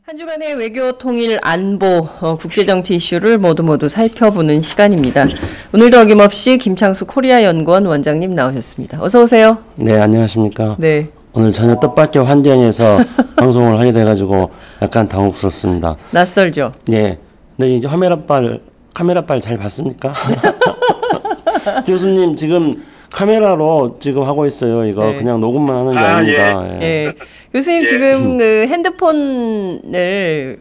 한 주간의 외교 통일 안보 국제정치 이슈를 모두 살펴보는 시간입니다. 오늘도 어김없이 김창수 코리아 연구원 원장님 나오셨습니다. 어서 오세요. 네, 안녕하십니까. 네. 오늘 전혀 뜻밖의 환경에서 방송을 하게 돼가지고 약간 당혹스럽습니다. 낯설죠? 네. 근데 이제 카메라빨 잘 봤습니까? 교수님 지금 카메라로 지금 하고 있어요. 이거 네. 그냥 녹음만 하는 게 아닙니다. 예. 예. 교수님 예. 지금 그 핸드폰을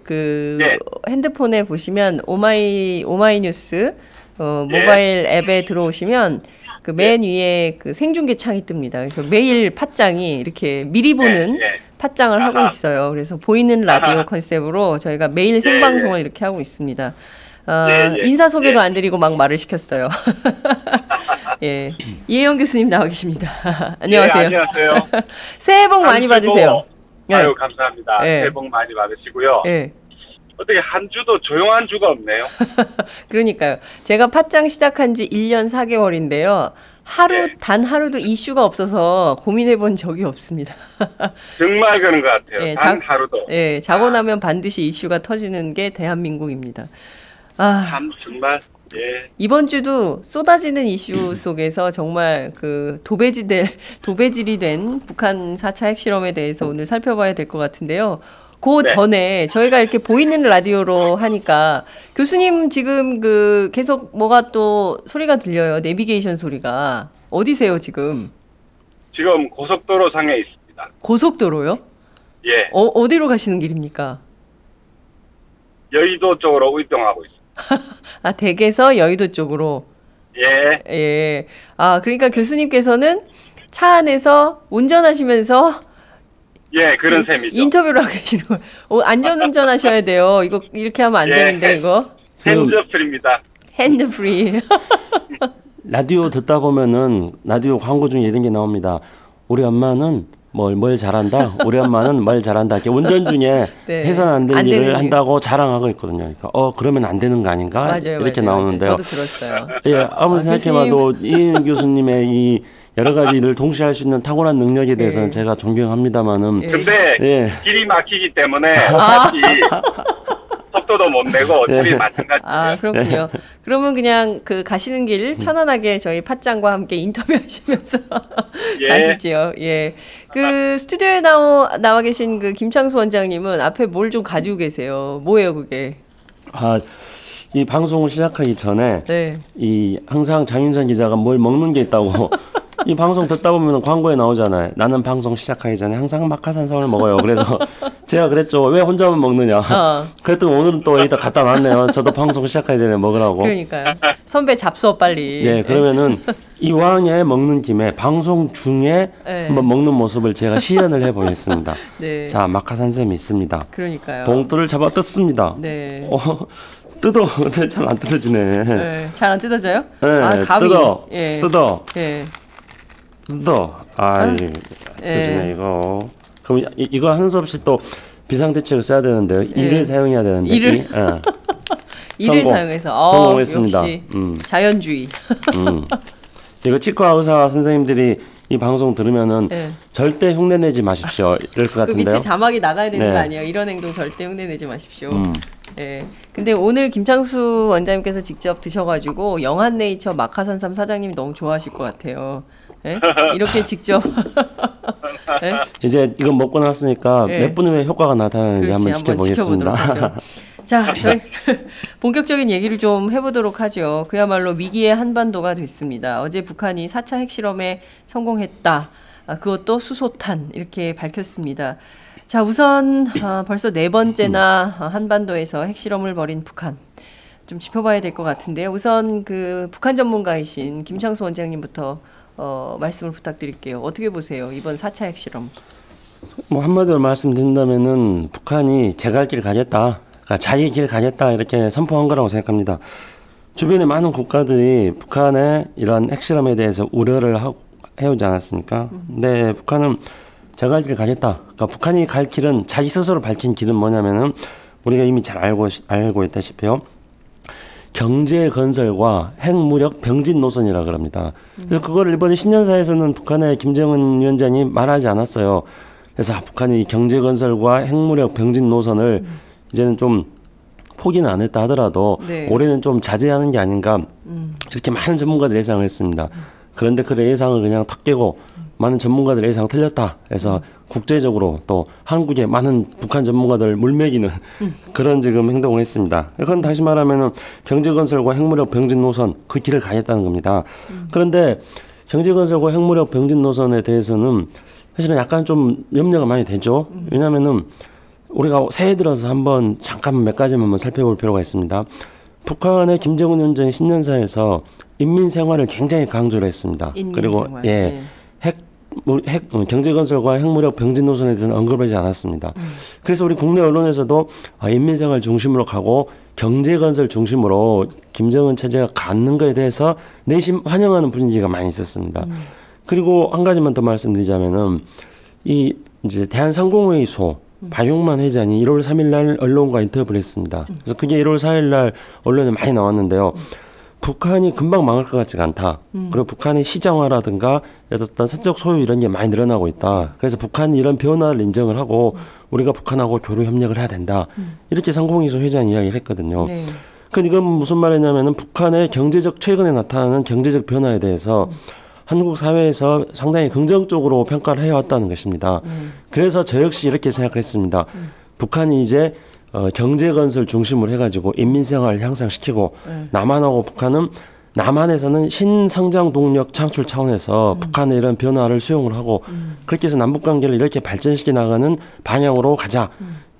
예. 핸드폰에 보시면 오마이뉴스 모바일 앱에 들어오시면 그 맨 위에 그 생중계 창이 뜹니다. 그래서 매일 팟짱이 이렇게 미리 보는 팟짱을 하고 있어요. 그래서 보이는 라디오 컨셉으로 저희가 매일 생방송을 이렇게 하고 있습니다. 인사 소개도 안 드리고 막 말을 시켰어요. 예, 이혜영 교수님 나와 계십니다. 안녕하세요. 예, 안녕하세요. 새해 복 많이 받으세요. 아유, 감사합니다. 예. 새해 복 많이 받으시고요. 예. 어떻게 한 주도 조용한 주가 없네요. 그러니까요. 제가 팟짱 시작한 지 1년 4개월인데요. 단 하루도 이슈가 없어서 고민해 본 적이 없습니다. 정말 그런 것 같아요. 예, 단 하루도. 예, 자고 나면 반드시 이슈가 터지는 게 대한민국입니다. 참 정말. 예. 이번 주도 쏟아지는 이슈 속에서 정말 그 도배질이 된 북한 4차 핵실험에 대해서 오늘 살펴봐야 될 것 같은데요. 그 전에 저희가 이렇게 보이는 라디오로 하니까 교수님 지금 그 계속 뭐가 또 소리가 들려요. 내비게이션 소리가. 어디세요 지금? 지금 고속도로 상에 있습니다. 고속도로요? 예. 어디로 가시는 길입니까? 여의도 쪽으로 이동하고 있습니다. 아, 댁에서 여의도 쪽으로. 예. 예. 아, 그러니까 교수님께서는 차 안에서 운전하시면서 예, 그런 셈이죠. 인터뷰를 하고 계시는 거예요. 안전운전 하셔야 돼요. 이거 이렇게 하면 안 되는데 이거. 핸즈프리입니다. 핸드프리. 라디오 듣다 보면은 라디오 광고 중에 이런 게 나옵니다. 우리 엄마는 뭘 잘한다. 우리 엄마는 뭘 잘한다. 이렇게 운전 중에 네. 해서는 안 되는 안 일을 되는 한다고 자랑하고 있거든요. 그러니까 그러면 안 되는 거 아닌가? 맞아요, 이렇게 맞아요, 나오는데요. 저도 들었어요. 예, 아무리 생각해봐도 이혜영 교수님의 이 여러 가지 일을 동시에 할 수 있는 탁월한 능력에 대해서는 제가 존경합니다만은. 근데 길이 막히기 때문에 어차피 속도도 못 내고 어차피 마찬가지. 아, 그렇군요. 그러면 그냥 그 가시는 길 편안하게 저희 팟짱과 함께 인터뷰하시면서 가시죠. 예. 그 스튜디오에 나와 계신 그 김창수 원장님은 앞에 뭘 좀 가지고 계세요. 뭐예요, 그게? 이 방송을 시작하기 전에 이 항상 장윤선 기자가 뭘 먹는 게 있다고 이 방송 듣다 보면 광고에 나오잖아요. 나는 방송 시작하기 전에 항상 막하산삼을 먹어요. 그래서 제가 그랬죠. 왜 혼자만 먹느냐. 그랬더니 오늘은 또 여기다 갖다 놨네요. 저도 방송 시작하기 전에 먹으라고. 그러니까요. 선배 잡숴 빨리. 네, 그러면은 이왕에 먹는 김에 방송 중에 한번 먹는 모습을 제가 시연을 해보겠습니다. 네. 자, 막하산삼이 있습니다. 그러니까요. 봉투를 잡아 뜯습니다. 네. 뜯어. 근데 잘 안 뜯어지네. 네. 잘 안 뜯어져요? 네, 가위. 뜯어. 예. 뜯어. 예. 뜯어. 뜯어지네 이거. 그럼 이거 한 수 없이 또 비상대책을 써야 되는데요. 이를 사용해야 되는데. 이를? 이를 사용해서. 성공했습니다. 역시 자연주의. 이거 치과 의사 선생님들이 이 방송 들으면은 절대 흉내내지 마십시오. 이럴 것 같은데요. 그 밑에 자막이 나가야 되는 거 아니에요? 이런 행동 절대 흉내내지 마십시오. 네. 근데 오늘 김창수 원장님께서 직접 드셔가지고 영한네이처 막하산삼 사장님이 너무 좋아하실 것 같아요. 네? 이렇게 직접. 네? 이제 이거 먹고 났으니까 몇 분 후에 효과가 나타나는지 한번 지켜보겠습니다. 자, 저희 본격적인 얘기를 좀 해보도록 하죠. 그야말로 위기의 한반도가 됐습니다. 어제 북한이 4차 핵실험에 성공했다. 그것도 수소탄 이렇게 밝혔습니다. 자, 우선 벌써 4번째나 한반도에서 핵실험을 벌인 북한. 좀 짚어봐야 될 것 같은데요. 우선 그 북한 전문가이신 김창수 원장님부터 말씀을 부탁드릴게요. 어떻게 보세요? 이번 4차 핵실험. 한마디로 말씀드린다면은 북한이 제 갈 길 가겠다. 그러니까 자기 길 가겠다 이렇게 선포한 거라고 생각합니다. 주변의 많은 국가들이 북한의 이런 핵실험에 대해서 우려를 해오지 않았습니까? 근데 북한은 제 갈 길 가겠다. 그러니까 북한이 갈 길은 자기 스스로 밝힌 길은 뭐냐면은 우리가 이미 잘 알고 있다시피요. 경제 건설과 핵무력 병진 노선이라 그럽니다. 그래서 그걸 이번에 신년사에서는 북한의 김정은 위원장이 말하지 않았어요. 그래서 북한이 경제 건설과 핵무력 병진 노선을 이제는 좀 포기는 안 했다 하더라도 네. 올해는 좀 자제하는 게 아닌가 이렇게 많은 전문가들이 예상을 했습니다. 그런데 그 예상을 그냥 턱 깨고 많은 전문가들의 예상 틀렸다 해서 국제적으로 또 한국의 많은 북한 전문가들을 물매기는 그런 지금 행동을 했습니다. 이건 다시 말하면은 경제건설과 핵무력 병진 노선 그 길을 가겠다는 겁니다. 그런데 경제건설과 핵무력 병진 노선에 대해서는 사실은 약간 좀 염려가 많이 되죠. 왜냐하면은 우리가 새해 들어서 한번 잠깐 몇 가지만 한번 살펴볼 필요가 있습니다. 북한의 김정은 위원장이 신년사에서 인민 생활을 굉장히 강조를 했습니다. 그리고 생활. 예, 경제건설과 핵무력 병진 노선에 대해서는 언급하지 않았습니다. 그래서 우리 국내 언론에서도 인민 생활 중심으로 가고 경제건설 중심으로 김정은 체제가 갖는 것에 대해서 내심 환영하는 분위기가 많이 있었습니다. 그리고 한 가지만 더 말씀드리자면은 이 이제 대한상공회의소 박용만 회장이 1월 3일 날 언론과 인터뷰를 했습니다. 그래서 그게 1월 4일 날 언론에 많이 나왔는데요. 북한이 금방 망할 것 같지가 않다. 그리고 북한의 시장화라든가 어떤 사적 소유 이런 게 많이 늘어나고 있다. 그래서 북한이 이런 변화를 인정을 하고 우리가 북한하고 교류 협력을 해야 된다. 이렇게 상공회의소 회장이 이야기를 했거든요. 네. 근데 이건 무슨 말이냐면은 북한의 최근에 나타나는 경제적 변화에 대해서 한국 사회에서 상당히 긍정적으로 평가를 해왔다는 것입니다. 그래서 저 역시 이렇게 생각을 했습니다. 북한이 이제 경제건설 중심으로 해가지고 인민생활을 향상시키고 남한하고 북한은 남한에서는 신성장 동력 창출 차원에서 북한의 이런 변화를 수용을 하고 그렇게 해서 남북관계를 이렇게 발전시켜 나가는 방향으로 가자.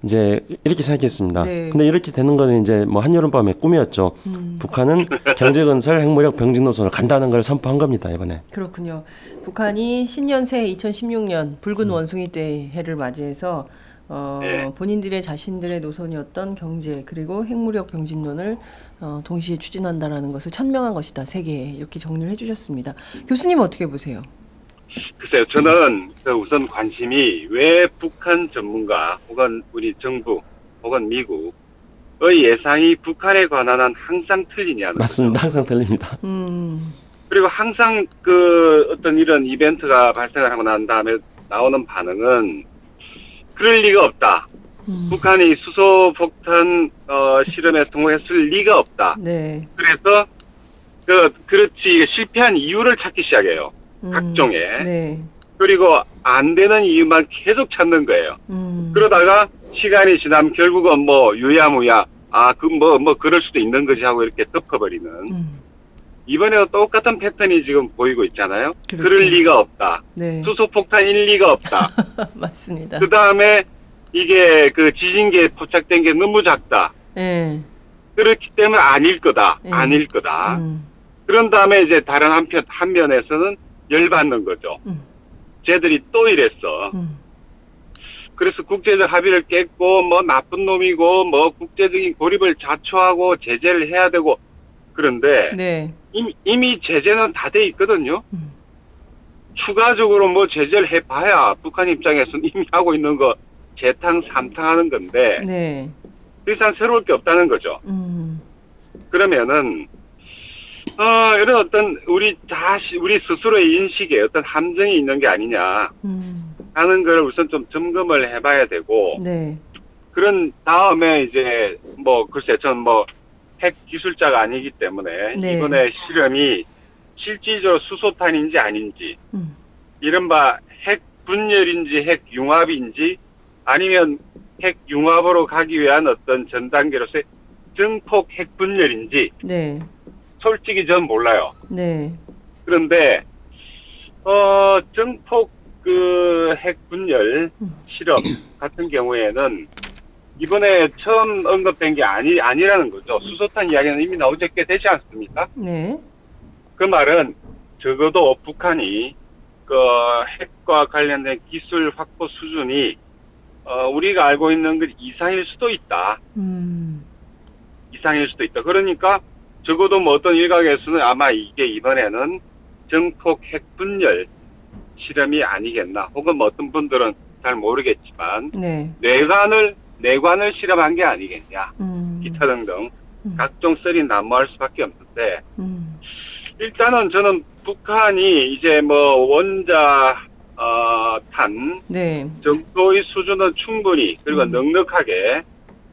이제 이렇게 생각했습니다. 네. 근데 이렇게 되는 거는 이제 뭐 한여름밤의 꿈이었죠. 북한은 경제건설 핵무력 병진 노선을 간다는 걸 선포한 겁니다. 이번에. 그렇군요. 북한이 신년새 2016년 붉은 원숭이 때 해를 맞이해서 본인들의 자신들의 노선이었던 경제 그리고 핵무력 병진론을 동시에 추진한다라는 것을 천명한 것이다. 세계에 이렇게 정리를 해주셨습니다. 교수님 어떻게 보세요? 글쎄요, 저는 우선 관심이 왜 북한 전문가 혹은 우리 정부 혹은 미국의 예상이 북한에 관한 한 항상 틀리냐는 맞습니다. 거죠. 항상 틀립니다. 그리고 항상 그 어떤 이런 이벤트가 발생을 하고 난 다음에 나오는 반응은 그럴 리가 없다. 북한이 수소폭탄 실험에 성공했을 리가 없다. 네. 그래서 그렇지 실패한 이유를 찾기 시작해요. 각종의. 네. 그리고 안 되는 이유만 계속 찾는 거예요. 그러다가 시간이 지나면 결국은 뭐 유야무야 그럴 수도 있는 거지 하고 이렇게 덮어버리는. 이번에도 똑같은 패턴이 지금 보이고 있잖아요. 그렇죠. 그럴 리가 없다. 네. 수소폭탄일 리가 없다. 맞습니다. 그 다음에 이게 그 지진계에 포착된 게 너무 작다. 네. 그렇기 때문에 아닐 거다. 네. 아닐 거다. 그런 다음에 이제 다른 한 면에서는 열받는 거죠. 쟤들이 또 이랬어. 그래서 국제적 합의를 깼고 뭐 나쁜 놈이고 뭐 국제적인 고립을 자초하고 제재를 해야 되고 그런데 네. 이미 제재는 다 돼 있거든요. 추가적으로 뭐 제재를 해봐야 북한 입장에서는 이미 하고 있는 거 재탕 삼탕하는 건데 네. 더 이상 새로울 게 없다는 거죠. 그러면은 이런 어떤 우리 스스로의 인식에 어떤 함정이 있는 게 아니냐 하는 걸 우선 좀 점검을 해봐야 되고 네. 그런 다음에 이제 뭐 글쎄 전 뭐 핵 기술자가 아니기 때문에 네. 이번에 실험이 실질적으로 수소탄인지 아닌지 이른바 핵 분열인지 핵 융합인지 아니면 핵 융합으로 가기 위한 어떤 전 단계로서의 증폭 핵 분열인지 네. 솔직히 전 몰라요. 네. 그런데 증폭 핵 분열 실험 같은 경우에는 이번에 처음 언급된 게 아니라는 거죠. 수소탄 이야기는 이미 나온 지 꽤 되지 않습니까? 네. 그 말은 적어도 북한이 핵과 관련된 기술 확보 수준이 우리가 알고 있는 것 이상일 수도 있다. 이상일 수도 있다. 그러니까 적어도 뭐 어떤 일각에서는 아마 이게 이번에는 정폭 핵 분열 실험이 아니겠나. 혹은 뭐 어떤 분들은 잘 모르겠지만 네. 내관을 실험한 게 아니겠냐. 기타 등등 각종 썰이 난무할 수밖에 없는데 일단은 저는 북한이 이제 뭐 원자 탄 네. 정도의 수준은 충분히 그리고 넉넉하게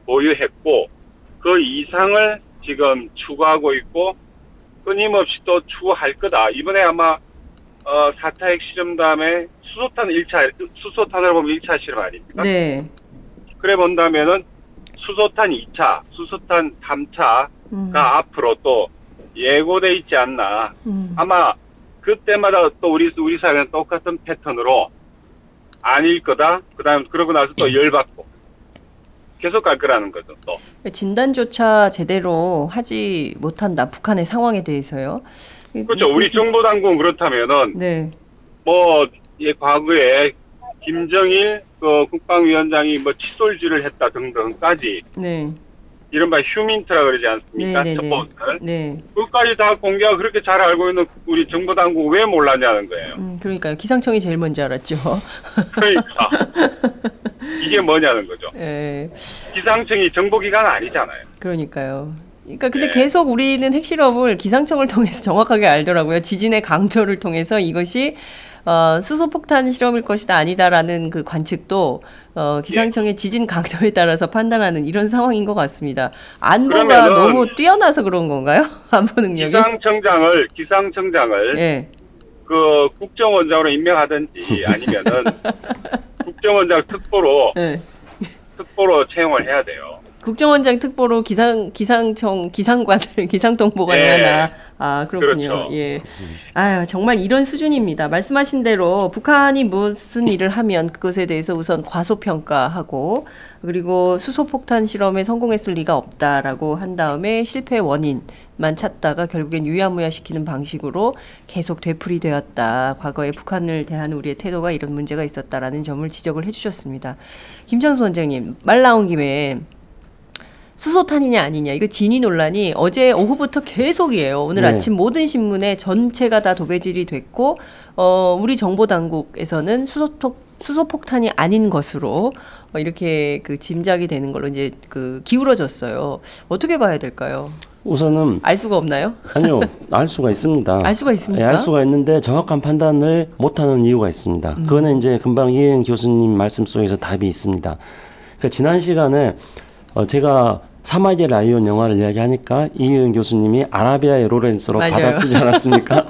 보유했고 그 이상을 지금 추구하고 있고 끊임없이 또 추구할 거다. 이번에 아마 4차 핵실험 다음에 수소탄을 보면 1차 실험 아닙니까? 네. 그래 본다면은 수소탄 2차, 수소탄 3차가 앞으로 또 예고돼 있지 않나. 아마 그때마다 또 우리 사회는 똑같은 패턴으로 아닐 거다. 그다음 그러고 나서 또 열받고 계속 갈 거라는 거죠. 또 진단조차 제대로 하지 못한다. 북한의 상황에 대해서요. 그렇죠. 우리 정보 당국은 그렇다면은 네. 뭐 과거에 김정일 그 국방위원장이 뭐 칫솔질을 했다 등등까지 네. 이른바 휴민트라 그러지 않습니까? 네. 첩보들. 네. 그것까지 다 공개하고 그렇게 잘 알고 있는 우리 정보 당국 왜 몰랐냐는 거예요. 그러니까요. 기상청이 제일 먼저 알았죠. 그러니까 이게 뭐냐는 거죠. 네. 기상청이 정보기관 아니잖아요. 그러니까요. 그러니까 근데 네. 계속 우리는 핵실험을 기상청을 통해서 정확하게 알더라고요. 지진의 강조를 통해서 이것이 수소폭탄 실험일 것이다 아니다라는 그 관측도 기상청의 지진 강도에 따라서 판단하는 이런 상황인 것 같습니다. 안보가 너무 뛰어나서 그런 건가요? 안보 능력이? 기상청장을 네. 그 국정원장으로 임명하든지 아니면은 국정원장 특보로 네. 채용을 해야 돼요. 국정원장 특보로 기상청 기상관을 기상통보관을 네. 하나. 아, 그렇군요. 그렇죠. 예. 아유, 정말 이런 수준입니다. 말씀하신 대로 북한이 무슨 일을 하면 그것에 대해서 우선 과소평가하고 그리고 수소폭탄 실험에 성공했을 리가 없다라고 한 다음에 실패 원인만 찾다가 결국엔 유야무야시키는 방식으로 계속 되풀이되었다. 과거에 북한을 대한 우리의 태도가 이런 문제가 있었다라는 점을 지적을 해주셨습니다. 김창수 원장님, 말 나온 김에 수소탄이냐 아니냐 이거 진위 논란이 어제 오후부터 계속이에요. 오늘 네. 아침 모든 신문에 전체가 다 도배질이 됐고 우리 정보 당국에서는 수소폭탄이 아닌 것으로 이렇게 그 짐작이 되는 걸로 이제 그 기울어졌어요. 어떻게 봐야 될까요? 우선은 알 수가 없나요? 아니요, 알 수가 있습니다. 알 수가 있습니까? 네, 알 수가 있는데 정확한 판단을 못하는 이유가 있습니다. 그거는 이제 금방 이혜영 교수님 말씀 속에서 답이 있습니다. 그러니까 지난 시간에 제가 사마귀 라이온 영화를 이야기하니까 이혜영 교수님이 아라비아의 로렌스로 맞아요. 받아치지 않았습니까?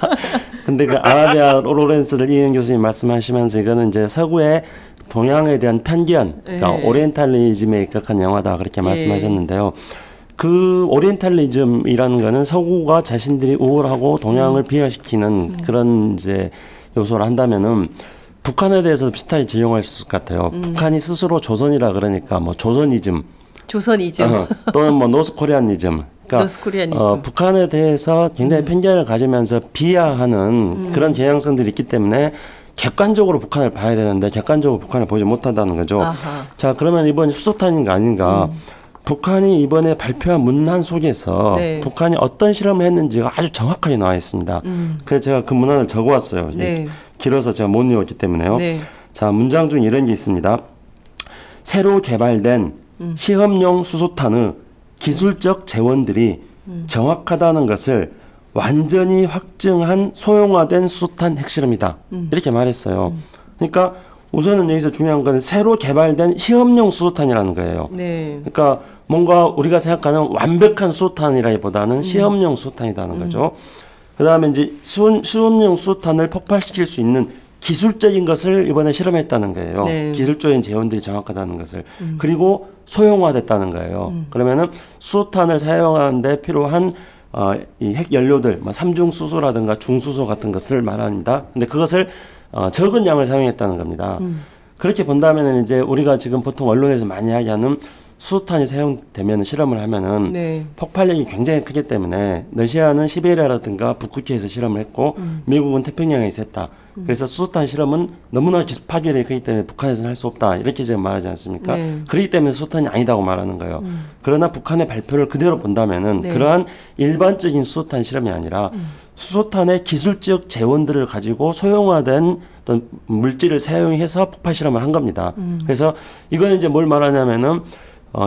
근데 그 아라비아 로렌스를 이혜영 교수님 말씀하시면서 이거는 이제 서구의 동양에 대한 편견, 그러니까 네. 오리엔탈리즘에 입각한 영화다 그렇게 말씀하셨는데요. 그 오리엔탈리즘이라는 거는 서구가 자신들이 우월하고 동양을 비하시키는 그런 이제 요소를 한다면은 북한에 대해서 비슷하게 적용할 수 있을 것 같아요. 북한이 스스로 조선이라 그러니까 뭐 조선이즘, 또는 뭐 노스코리아니즘. 그러니까 노스코리아니즘. 북한에 대해서 굉장히 편견을 가지면서 비하하는 그런 경향성들이 있기 때문에 객관적으로 북한을 봐야 되는데 객관적으로 북한을 보지 못한다는 거죠. 아하. 자, 그러면 이번이 수소탄인가 아닌가? 북한이 이번에 발표한 문란 속에서 네. 북한이 어떤 실험을 했는지가 아주 정확하게 나와 있습니다. 그래서 제가 그 문란을 적어왔어요. 네. 길어서 제가 못 읽었기 때문에요. 네. 자, 문장 중에 이런 게 있습니다. 새로 개발된 시험용 수소탄의 기술적 재원들이 정확하다는 것을 완전히 확증한 소형화된 수소탄 핵실험이다. 이렇게 말했어요. 그러니까 우선은 여기서 중요한 건 새로 개발된 시험용 수소탄이라는 거예요. 네. 그러니까 뭔가 우리가 생각하는 완벽한 수소탄이라기보다는 시험용 수소탄이라는 거죠. 그 다음에 이제 시험용 수소탄을 폭발시킬 수 있는 기술적인 것을 이번에 실험했다는 거예요. 네. 기술적인 재원들이 정확하다는 것을. 그리고 소형화됐다는 거예요. 그러면은 수소탄을 사용하는데 필요한 이 핵 연료들, 뭐 삼중수소라든가 중수소 같은 것을 말합니다. 근데 그것을 적은 양을 사용했다는 겁니다. 그렇게 본다면 이제 우리가 지금 보통 언론에서 많이 이야기하는 수소탄이 사용되면 실험을 하면은 네. 폭발력이 굉장히 크기 때문에 러시아는 시베리아라든가 북극해에서 실험을 했고 미국은 태평양에서 했다. 그래서 수소탄 실험은 너무나 파괴력이 크기 때문에 북한에서는 할 수 없다. 이렇게 제가 말하지 않습니까? 네. 그렇기 때문에 수소탄이 아니다고 말하는 거예요. 그러나 북한의 발표를 그대로 본다면은 네. 그러한 일반적인 수소탄 실험이 아니라 수소탄의 기술적 재원들을 가지고 소형화된 어떤 물질을 사용해서 폭발 실험을 한 겁니다. 그래서 이거는 이제 뭘 말하냐면은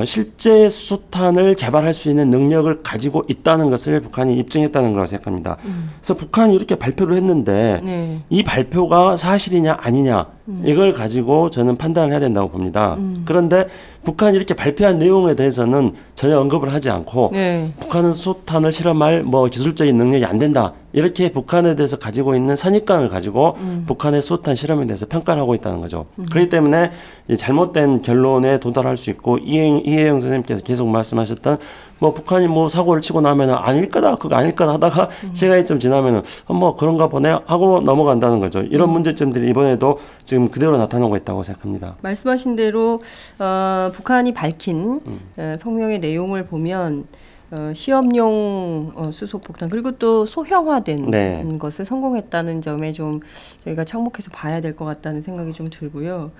실제 수소탄을 개발할 수 있는 능력을 가지고 있다는 것을 북한이 입증했다는 거라고 생각합니다. 그래서 북한이 이렇게 발표를 했는데 네. 이 발표가 사실이냐 아니냐 이걸 가지고 저는 판단을 해야 된다고 봅니다. 그런데 북한이 이렇게 발표한 내용에 대해서는 전혀 언급을 하지 않고 네. 북한은 수소탄을 실험할 뭐 기술적인 능력이 안 된다. 이렇게 북한에 대해서 가지고 있는 선입관을 가지고 북한의 수소탄 실험에 대해서 평가를 하고 있다는 거죠. 그렇기 때문에 이제 잘못된 결론에 도달할 수 있고 이혜영 선생님께서 계속 말씀하셨던 뭐 북한이 뭐 사고를 치고 나면은 아닐 거다 그거 아닐 거다 하다가 시간이 좀 지나면은 뭐 그런가 보네 하고 넘어간다는 거죠. 이런 문제점들이 이번에도 지금 그대로 나타나고 있다고 생각합니다. 말씀하신 대로 북한이 밝힌 성명의 내용을 보면 시험용 수소폭탄 그리고 또 소형화된 네. 것을 성공했다는 점에 좀 저희가 착목해서 봐야 될 것 같다는 생각이 좀 들고요.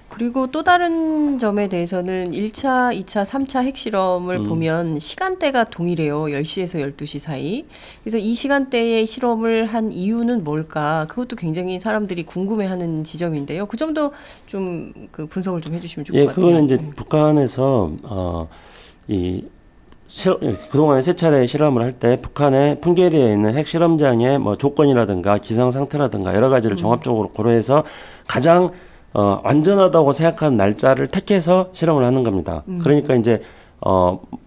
그리고 또 다른 점에 대해서는 1차, 2차, 3차 핵실험을 보면 시간대가 동일해요. 10시에서 12시 사이. 그래서 이 시간대에 실험을 한 이유는 뭘까? 그것도 굉장히 사람들이 궁금해하는 지점인데요. 그 점도 좀 그 분석을 좀 해주시면 좋을 것 같아요. 그거는 이제 북한에서 그동안에 세 차례 실험을 할 때 북한의 풍계리에 있는 핵실험장의 뭐 조건이라든가 기상 상태라든가 여러 가지를 종합적으로 고려해서 가장 안전하다고 생각하는 날짜를 택해서 실험을 하는 겁니다. 그러니까 이제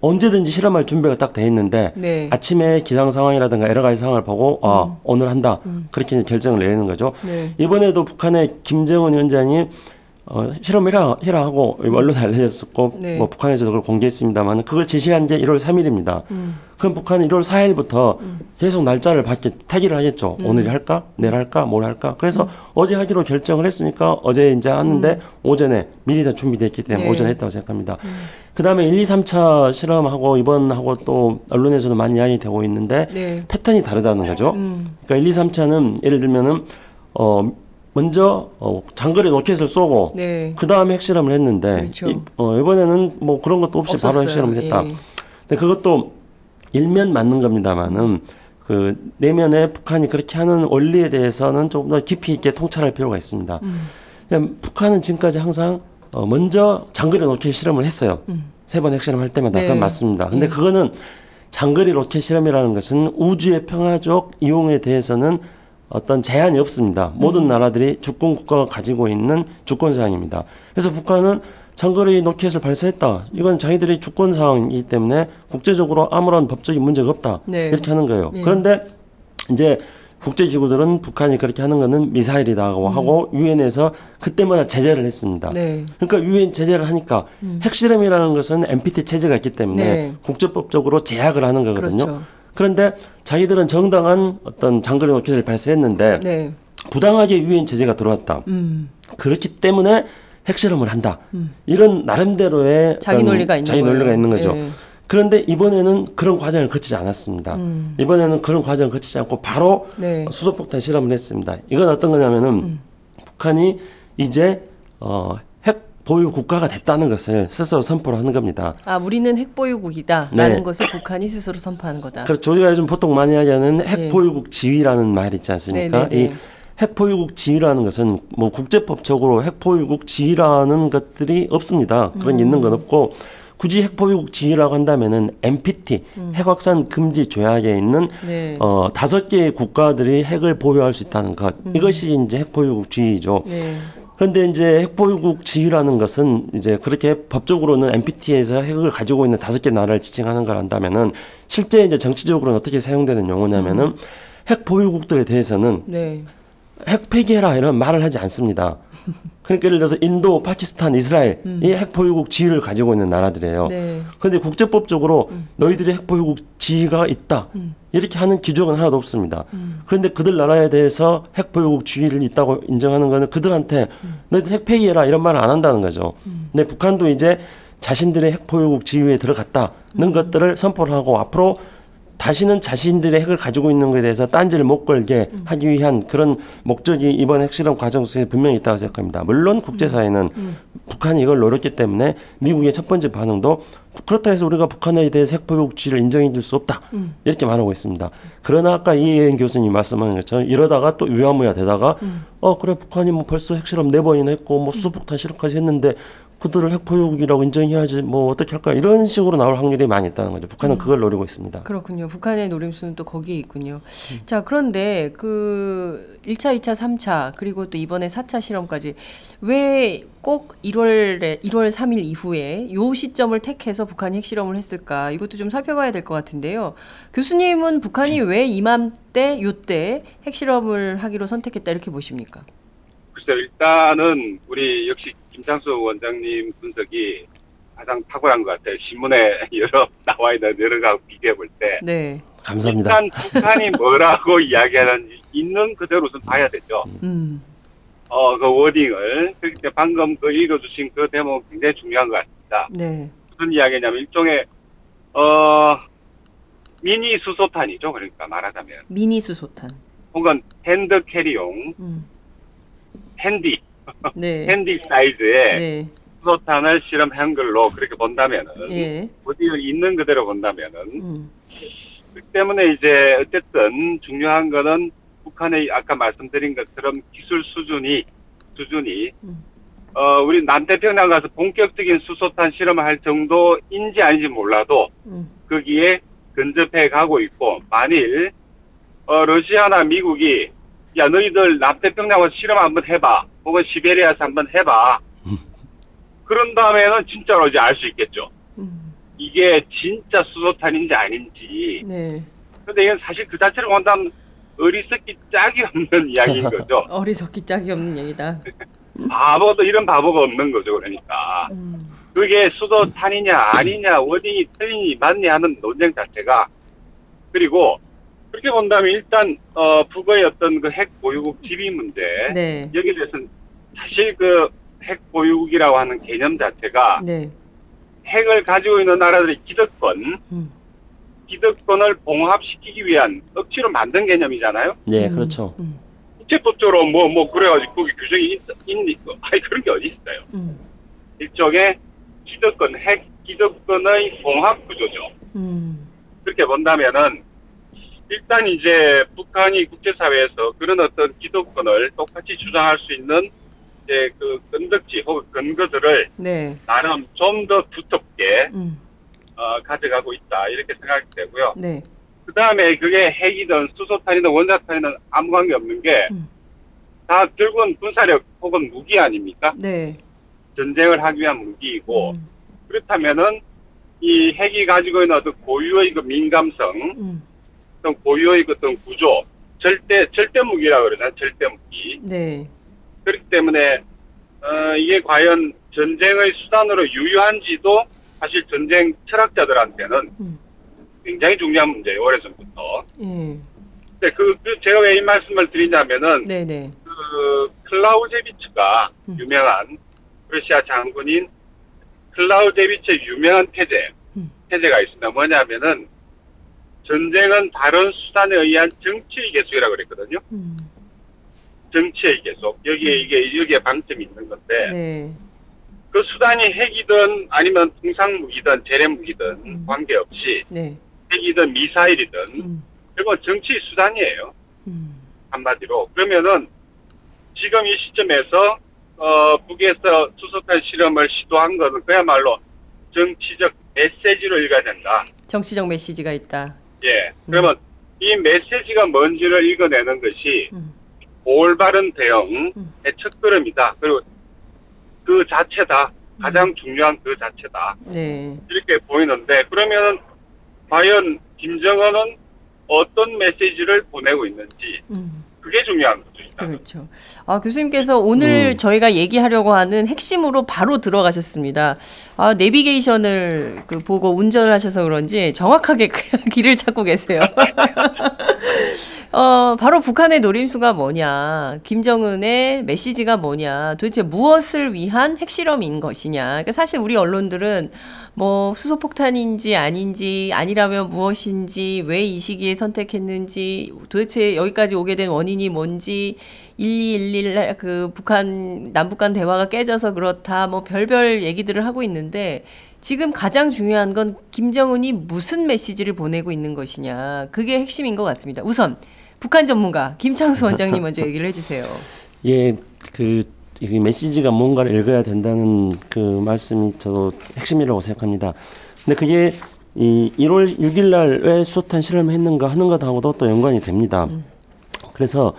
언제든지 실험할 준비가 딱 돼 있는데 네. 아침에 기상 상황이라든가 여러 가지 상황을 보고 오늘 한다 그렇게 이제 결정을 내리는 거죠. 네. 이번에도 북한의 김정은 위원장이 실험을 해라 하고 언론에 알려졌었고 네. 뭐 북한에서도 그걸 공개했습니다만 그걸 제시한 게 1월 3일입니다. 그럼 북한은 1월 4일부터 계속 날짜를 택일을 하겠죠. 오늘 할까? 내일 할까? 모레 할까? 그래서 어제 하기로 결정을 했으니까 어제 이제 하는데 오전에 미리 다 준비됐기 때문에 네. 오전에 했다고 생각합니다. 그 다음에 1, 2, 3차 실험하고 이번하고 또 언론에서도 많이 이야기 되고 있는데 네. 패턴이 다르다는 거죠. 그러니까 1, 2, 3차는 예를 들면은 먼저 장거리 로켓을 쏘고 네. 그 다음에 핵실험을 했는데 그렇죠. 이번에는 뭐 그런 것도 없이 바로 없었어요. 핵실험을 했다. 예. 근데 그것도 일면 맞는 겁니다만은 그 내면에 북한이 그렇게 하는 원리에 대해서는 조금 더 깊이 있게 통찰할 필요가 있습니다. 그냥 북한은 지금까지 항상 먼저 장거리 로켓 실험을 했어요. 세 번 핵실험할 때마다 네. 그건 맞습니다. 근데 그거는 장거리 로켓 실험이라는 것은 우주의 평화적 이용에 대해서는 어떤 제한이 없습니다. 모든 나라들이 주권 국가가 가지고 있는 주권 사항입니다. 그래서 북한은 장거리 로켓을 발사했다. 이건 자기들이 주권 사항이기 때문에 국제적으로 아무런 법적인 문제가 없다. 네. 이렇게 하는 거예요. 네. 그런데 이제 국제기구들은 북한이 그렇게 하는 거는 미사일이라고 하고 유엔에서 그때마다 제재를 했습니다. 네. 그러니까 유엔 제재를 하니까 핵실험이라는 것은 NPT 체제가 있기 때문에 네. 국제법적으로 제약을 하는 거거든요. 그렇죠. 그런데 자기들은 정당한 어떤 장거리 로켓을 발사했는데 네. 부당하게 유엔 제재가 들어왔다. 그렇기 때문에 핵실험을 한다. 이런 나름대로의 자기 어떤 논리가 있는 자기 거예요. 논리가 있는 거죠. 예. 그런데 이번에는 그런 과정을 거치지 않았습니다. 이번에는 그런 과정을 거치지 않고 바로 네. 수소폭탄 실험을 했습니다. 이건 어떤 거냐면은 북한이 이제 핵 보유 국가가 됐다는 것을 스스로 선포를 하는 겁니다. 아, 우리는 핵보유국이다라는 네. 것을 북한이 스스로 선포하는 거다. 그래서 우리가 요즘 보통 많이 하는 네. 핵보유국 지위라는 말이 있지 않습니까? 네, 네, 네. 이 핵보유국 지위라는 것은 뭐 국제법적으로 핵보유국 지위라는 것들이 없습니다. 그런 게 있는 건 없고 굳이 핵보유국 지위라고 한다면은 NPT 핵확산 금지 조약에 있는 네. 5개의 국가들이 핵을 보유할 수 있다는 것 이것이 이제 핵보유국 지위죠. 네. 그런데 이제 핵보유국 지위라는 것은 이제 그렇게 법적으로는 NPT에서 핵을 가지고 있는 5개 나라를 지칭하는 걸 한다면은 실제 이제 정치적으로는 어떻게 사용되는 용어냐면은 핵보유국들에 대해서는 네. 핵 폐기해라 이런 말을 하지 않습니다. 그러니까 예를 들어서 인도, 파키스탄, 이스라엘 이 핵보유국 지위를 가지고 있는 나라들이에요. 네. 그런데 국제법적으로 너희들이 핵보유국 지위가 있다 이렇게 하는 기준은 하나도 없습니다. 그런데 그들 나라에 대해서 핵보유국 지위를 있다고 인정하는 거는 그들한테 너희들 핵 폐기해라 이런 말을 안 한다는 거죠. 근데 북한도 이제 자신들의 핵보유국 지위에 들어갔다는 것들을 선포를 하고 앞으로 다시는 자신들의 핵을 가지고 있는 것에 대해서 딴지를 못 걸게 하기 위한 그런 목적이 이번 핵실험 과정 속에 분명히 있다고 생각합니다. 물론 국제사회는 북한이 이걸 노렸기 때문에 미국의 첫 번째 반응도 그렇다 해서 우리가 북한에 대해서 핵보유국 지위를 인정해 줄 수 없다. 이렇게 말하고 있습니다. 그러나 아까 이혜연 교수님 말씀하신 것처럼 이러다가 또 유야무야 되다가 그래 북한이 뭐 벌써 핵실험 4번이나 했고 뭐 수소폭탄 실험까지 했는데 그들을 핵보유국이라고 인정해야지 뭐 어떻게 할까 이런 식으로 나올 확률이 많이 있다는 거죠. 북한은 그걸 노리고 있습니다. 그렇군요. 북한의 노림수는 또 거기에 있군요. 자, 그런데 그 1차, 2차, 3차 그리고 또 이번에 4차 실험까지 왜 꼭 1월 3일 이후에 요 시점을 택해서 북한이 핵실험을 했을까? 이것도 좀 살펴봐야 될 것 같은데요. 교수님은 북한이 왜 이맘때 요때 핵실험을 하기로 선택했다 이렇게 보십니까? 글쎄요. 일단은 우리 역시 김창수 원장님 분석이 가장 탁월한 것 같아요. 신문에 여러 나와 있는 여러 가지 비교해 볼 때. 네. 감사합니다. 일단 북한이 뭐라고 이야기하는지 있는 그대로 우선 봐야 되죠. 그 워딩을. 그렇기 때문에 방금 그 읽어주신 그 대목은 굉장히 중요한 것 같습니다. 네. 무슨 이야기냐면 일종의 미니 수소탄이죠. 그러니까 말하자면. 미니 수소탄. 혹은 핸드 캐리용, 핸디, 네. 핸디 사이즈의 네. 수소탄을 실험한 걸로 그렇게 본다면은, 예. 워딩을 있는 그대로 본다면은, 그렇기 때문에 이제 어쨌든 중요한 거는 북한의 아까 말씀드린 것처럼 기술 수준이 우리 남태평양 가서 본격적인 수소탄 실험을 할 정도인지 아닌지 몰라도 거기에 근접해 가고 있고, 만일 러시아나 미국이 야 너희들 남태평양 와서 실험 한번 해봐, 혹은 시베리아에서 한번 해봐, 그런 다음에는 진짜로 이제 알 수 있겠죠. 이게 진짜 수소탄인지 아닌지. 네. 근데 이건 사실 그 자체로 본다면 어리석기 짝이 없는 이야기인 거죠. 어리석기 짝이 없는 얘기다. 바보도 이런 바보가 없는 거죠. 그러니까 그게 수소탄이냐 아니냐, 워딩이 틀리니 맞니 하는 논쟁 자체가. 그리고 그렇게 본다면 일단 북의 어떤 그 핵 보유국 지위 문제, 네. 여기에 대해서는 사실 그 핵 보유국이라고 하는 개념 자체가 네. 핵을 가지고 있는 나라들의 기득권을 봉합시키기 위한 억지로 만든 개념이잖아요. 네, 그렇죠. 국제법적으로 뭐 그래가지고 거기 규정이 있니? 아니 그런 게 어디 있어요. 일종의 핵 기득권의 봉합 구조죠. 그렇게 본다면은 일단 이제 북한이 국제사회에서 그런 어떤 기득권을 똑같이 주장할 수 있는 이제 그 건덕지 혹은 근거들을 네. 나름 좀 더 두텁게 가져가고 있다 이렇게 생각이 되고요. 네. 그 다음에 그게 핵이든 수소탄이든 원자탄이든 아무 관계 없는 게 다 결국은 군사력 혹은 무기 아닙니까? 네. 전쟁을 하기 위한 무기이고, 그렇다면은 이 핵이 가지고 있는 어떤 고유의 그 민감성, 어떤 고유의 그 어떤 구조, 절대 무기라고 그러잖아요. 절대 무기. 네. 그렇기 때문에 이게 과연 전쟁의 수단으로 유효한지도 사실 전쟁 철학자들한테는 굉장히 중요한 문제예요. 오래전부터. 예. 근데 제가 왜 이 말씀을 드리냐면은 네네. 그 클라우제비츠가 유명한 러시아 장군인 클라우제비츠의 유명한 태제가 있습니다. 뭐냐면은 전쟁은 다른 수단에 의한 정치의 계속이라고 그랬거든요. 정치의 계속. 여기에 방점이 있는 건데, 네. 그 수단이 핵이든 아니면 통상무기든 재래무기든 관계없이, 네. 핵이든 미사일이든 결국은 정치의 수단이에요. 한마디로. 그러면은 지금 이 시점에서 북에서 수소탄 실험을 시도한 것은 그야말로 정치적 메시지로 읽어야 된다. 정치적 메시지가 있다. 예. 그러면 이 메시지가 뭔지를 읽어내는 것이 올바른 대응의 첫걸음이다. 그리고 그 자체다. 가장 중요한 그 자체다. 네. 이렇게 보이는데, 그러면 과연 김정은은 어떤 메시지를 보내고 있는지 그게 중요한 거죠. 일단. 그렇죠. 교수님께서 오늘 저희가 얘기하려고 하는 핵심으로 바로 들어가셨습니다. 내비게이션을 보고 운전을 하셔서 그런지 정확하게 길을 찾고 계세요. 바로 북한의 노림수가 뭐냐, 김정은의 메시지가 뭐냐, 도대체 무엇을 위한 핵실험인 것이냐. 그러니까 사실 우리 언론들은 뭐 수소폭탄인지 아닌지, 아니라면 무엇인지, 왜 이 시기에 선택했는지, 도대체 여기까지 오게 된 원인이 뭔지, 1211 그 북한 남북 간 대화가 깨져서 그렇다, 뭐 별별 얘기들을 하고 있는데, 지금 가장 중요한 건 김정은이 무슨 메시지를 보내고 있는 것이냐, 그게 핵심인 것 같습니다. 우선 북한 전문가 김창수 원장님 먼저 얘기를 해주세요. 예, 그 이 메시지가 뭔가를 읽어야 된다는 그 말씀이 저 핵심이라고 생각합니다. 근데 그게 이 1월 6일 날 왜 수소탄 실험을 했는가 하는 것하고도 또 연관이 됩니다. 그래서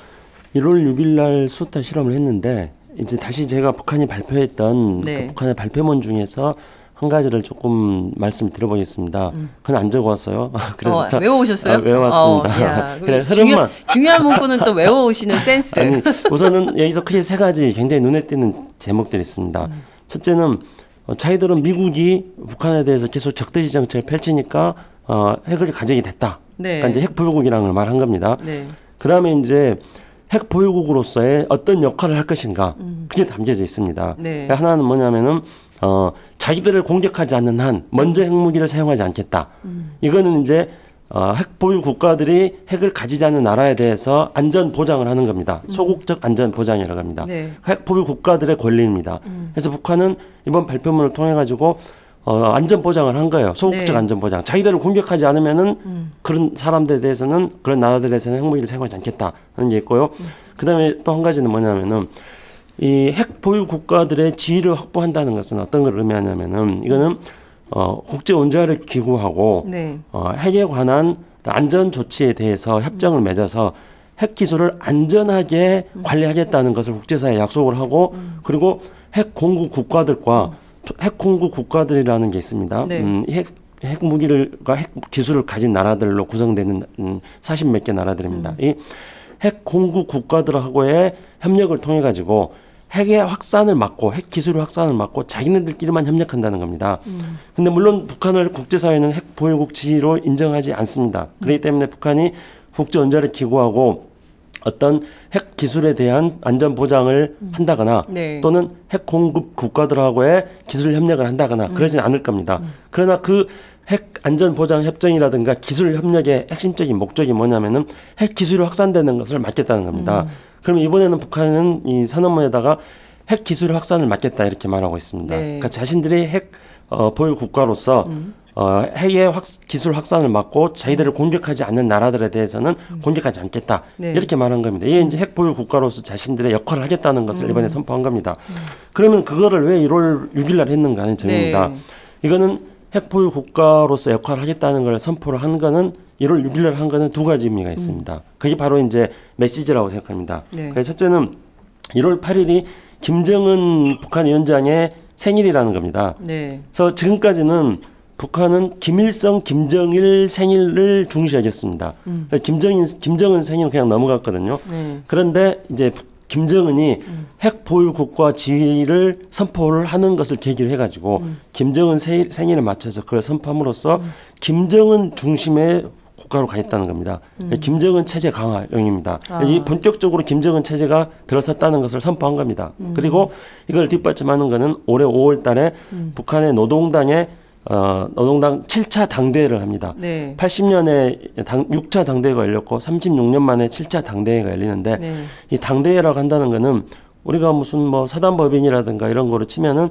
1월 6일 날 수소탄 실험을 했는데 이제 다시 제가 북한이 발표했던 네. 그 북한의 발표문 중에서 한 가지를 조금 말씀 드려보겠습니다. 그건 안 적어왔어요. 그래서 외워오셨어요? 외워왔습니다. 야, 그래, 흐름만. 중요한 문구는 또 외워오시는 센스. 아니, 우선은 여기서 크게 세 가지 굉장히 눈에 띄는 제목들이 있습니다. 첫째는 자기들은 미국이 북한에 대해서 계속 적대시 정책을 펼치니까 핵을 가지게 됐다. 네. 그러니까 이제 핵 보유국이라는 걸 말한 겁니다. 네. 그 다음에 이제 핵 보유국으로서의 어떤 역할을 할 것인가 그게 담겨져 있습니다. 네. 하나는 뭐냐면은 자기들을 공격하지 않는 한 먼저 핵무기를 사용하지 않겠다. 이거는 이제 핵 보유 국가들이 핵을 가지지 않는 나라에 대해서 안전 보장을 하는 겁니다. 소극적 안전 보장이라고 합니다. 네. 핵 보유 국가들의 권리입니다. 그래서 북한은 이번 발표문을 통해 가지고 안전 보장을 한 거예요. 소극적 네. 안전 보장. 자기들을 공격하지 않으면은 그런 사람들에 대해서는 그런 나라들에 대해서는 핵무기를 사용하지 않겠다는 게 있고요. 그다음에 또 한 가지는 뭐냐면은 이 핵 보유 국가들의 지위를 확보한다는 것은 어떤 걸 의미하냐면은 이거는 국제 원자력 기구하고 네. 핵에 관한 안전 조치에 대해서 협정을 맺어서 핵 기술을 안전하게 관리하겠다는 것을 국제사회에 약속을 하고 그리고 핵 공급 국가들과 핵 공급 국가들이라는 게 있습니다. 네. 핵 무기를과 핵 기술을 가진 나라들로 구성되는 40몇 개 나라들입니다. 이 핵 공급 국가들하고의 협력을 통해 가지고 핵의 확산을 막고 핵 기술의 확산을 막고 자기네들끼리만 협력한다는 겁니다. 근데 물론 북한을 국제사회는 핵 보유국 지위로 인정하지 않습니다. 그렇기 때문에 북한이 국제원자력 기구하고 어떤 핵 기술에 대한 안전 보장을 한다거나 네. 또는 핵 공급 국가들하고의 기술 협력을 한다거나 그러진 않을 겁니다. 그러나 그 핵 안전 보장 협정이라든가 기술 협력의 핵심적인 목적이 뭐냐면은 핵 기술이 확산되는 것을 막겠다는 겁니다. 그럼 이번에는 북한은 이 선언문에다가 핵 기술 확산을 막겠다 이렇게 말하고 있습니다. 네. 그러니까 자신들이 핵 보유 국가로서 핵의 기술 확산을 막고 자기들을 공격하지 않는 나라들에 대해서는 공격하지 않겠다. 네. 이렇게 말한 겁니다. 이게 이제 핵 보유 국가로서 자신들의 역할을 하겠다는 것을 이번에 선포한 겁니다. 그러면 그거를 왜 1월 6일 날 했는가 하는 점입니다. 네. 이거는 핵 보유 국가로서 역할을 하겠다는 걸 선포를 한 거는 1월 6일 날 한 거는 두 가지 의미가 있습니다. 그게 바로 이제 메시지라고 생각합니다. 네. 그래서 첫째는 1월 8일이 김정은 북한 위원장의 생일이라는 겁니다. 네. 그래서 지금까지는 북한은 김일성, 김정일 생일을 중시 여겼습니다. 김정은 생일은 그냥 넘어갔거든요. 네. 그런데 이제 김정은이 핵 보유 국가 지위를 선포를 하는 것을 계기로 해가지고 김정은 생일에 맞춰서 그걸 선포함으로써 김정은 중심의 국가로 가겠다는 겁니다. 김정은 체제 강화용입니다. 이 본격적으로 김정은 체제가 들어섰다는 것을 선포한 겁니다. 그리고 이걸 뒷받침하는 것은 올해 5월 달에 북한의 노동당 7차 당대회를 합니다. 네. 80년에 6차 당대회가 열렸고 36년 만에 7차 당대회가 열리는데 네. 이 당대회라고 한다는 거는 우리가 무슨 뭐 사단법인이라든가 이런 거로 치면은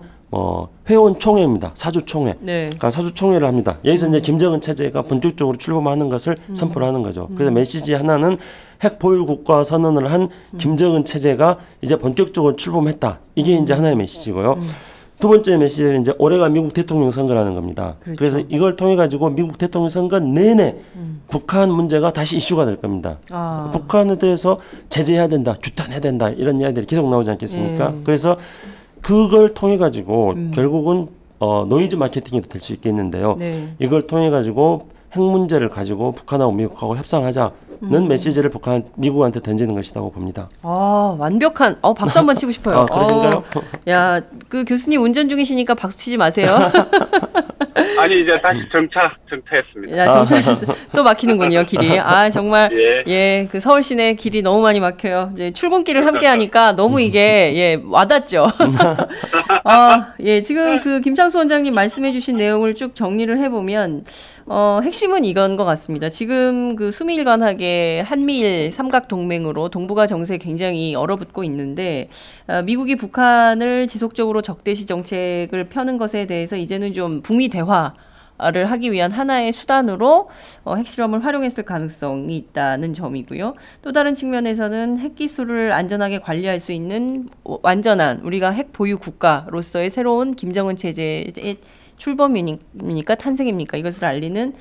회원 총회입니다. 사주 총회. 네. 그러니까 사주 총회를 합니다. 여기서 이제 김정은 체제가 본격적으로 출범하는 것을 선포를 하는 거죠. 그래서 메시지 하나는 핵 보유 국가 선언을 한 김정은 체제가 이제 본격적으로 출범했다. 이게 이제 하나의 메시지고요. 두 번째 메시지는 이제 올해가 미국 대통령 선거라는 겁니다. 그렇죠. 그래서 이걸 통해 가지고 미국 대통령 선거 내내 북한 문제가 다시 이슈가 될 겁니다. 북한에 대해서 제재해야 된다, 규탄해야 된다 이런 이야기들이 계속 나오지 않겠습니까? 네. 그래서 그걸 통해 가지고 결국은 노이즈 마케팅이 될 수 있겠는데요. 네. 이걸 통해 가지고 핵 문제를 가지고 북한하고 미국하고 협상하자는 메시지를 미국한테 던지는 것이라고 봅니다. 완벽한. 박수 한번 치고 싶어요. 그러신가요? 야, 그 교수님 운전 중이시니까 박수 치지 마세요. 아니 이제 다시 정차했습니다. 야, 정차하셨어요. 또 막히는군요, 길이. 정말 예. 그 서울 시내 길이 너무 많이 막혀요. 이제 출근길을 함께 하니까 너무 이게 와닿죠. 지금 그 김창수 원장님 말씀해 주신 내용을 쭉 정리를 해 보면 핵심은 이건 것 같습니다. 지금 그 수미일관하게 한미일 삼각 동맹으로 동북아 정세 굉장히 얼어붙고 있는데 미국이 북한을 지속적으로 적대시 정책을 펴는 것에 대해서 이제는 좀 북미 대화 극대화를 하기 위한 하나의 수단으로 핵실험을 활용했을 가능성이 있다는 점이고요. 또 다른 측면에서는 핵기술을 안전하게 관리할 수 있는 완전한 우리가 핵 보유 국가로서의 새로운 김정은 체제의 출범입니까? 탄생입니까? 이것을 알리는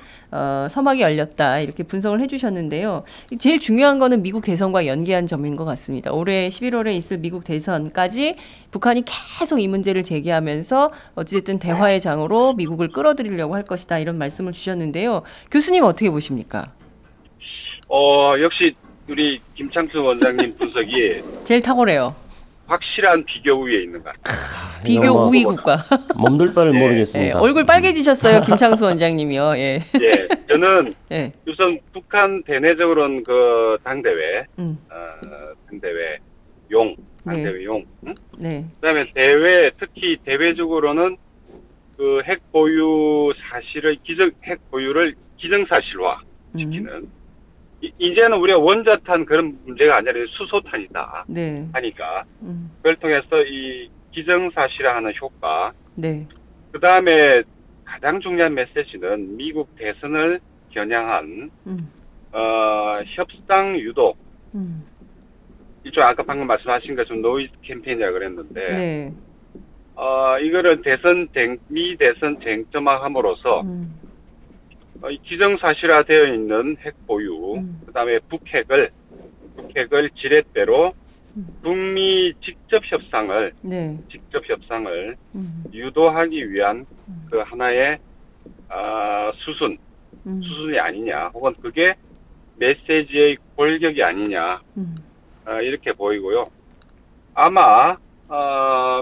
서막이 열렸다. 이렇게 분석을 해주셨는데요. 제일 중요한 거는 미국 대선과 연계한 점인 것 같습니다. 올해 11월에 있을 미국 대선까지 북한이 계속 이 문제를 제기하면서 어찌됐든 대화의 장으로 미국을 끌어들이려고 할 것이다. 이런 말씀을 주셨는데요. 교수님 어떻게 보십니까? 역시 우리 김창수 원장님 분석이 제일 탁월해요. 확실한 비교 우위에 있는 것 같아요. 비교 우위 국가. 몸둘 바를 모르겠습니다. 얼굴 빨개지셨어요, 김창수 원장님이요. 예. 저는 우선 북한 대내적으로는 그 당대회, 당대회 용, 당대회 용. 네. 그다음에 특히 대외적으로는 그 핵 보유 사실을 핵 보유를 기정사실화 시키는. 이제는 우리가 원자탄 그런 문제가 아니라 수소탄이다 하니까 그걸 통해서 이 기정사실화하는 효과. 그 다음에 가장 중요한 메시지는 미국 대선을 겨냥한 협상 유도. 이쪽 아까 방금 말씀하신 것처럼 노이즈 캠페인이라고 그랬는데 이거를 미 대선 쟁점화함으로써 기정사실화되어 있는 핵 보유, 그다음에 북핵을 지렛대로 북미 직접 협상을 유도하기 위한 그 하나의 수순이 아니냐, 혹은 그게 메시지의 골격이 아니냐, 이렇게 보이고요. 아마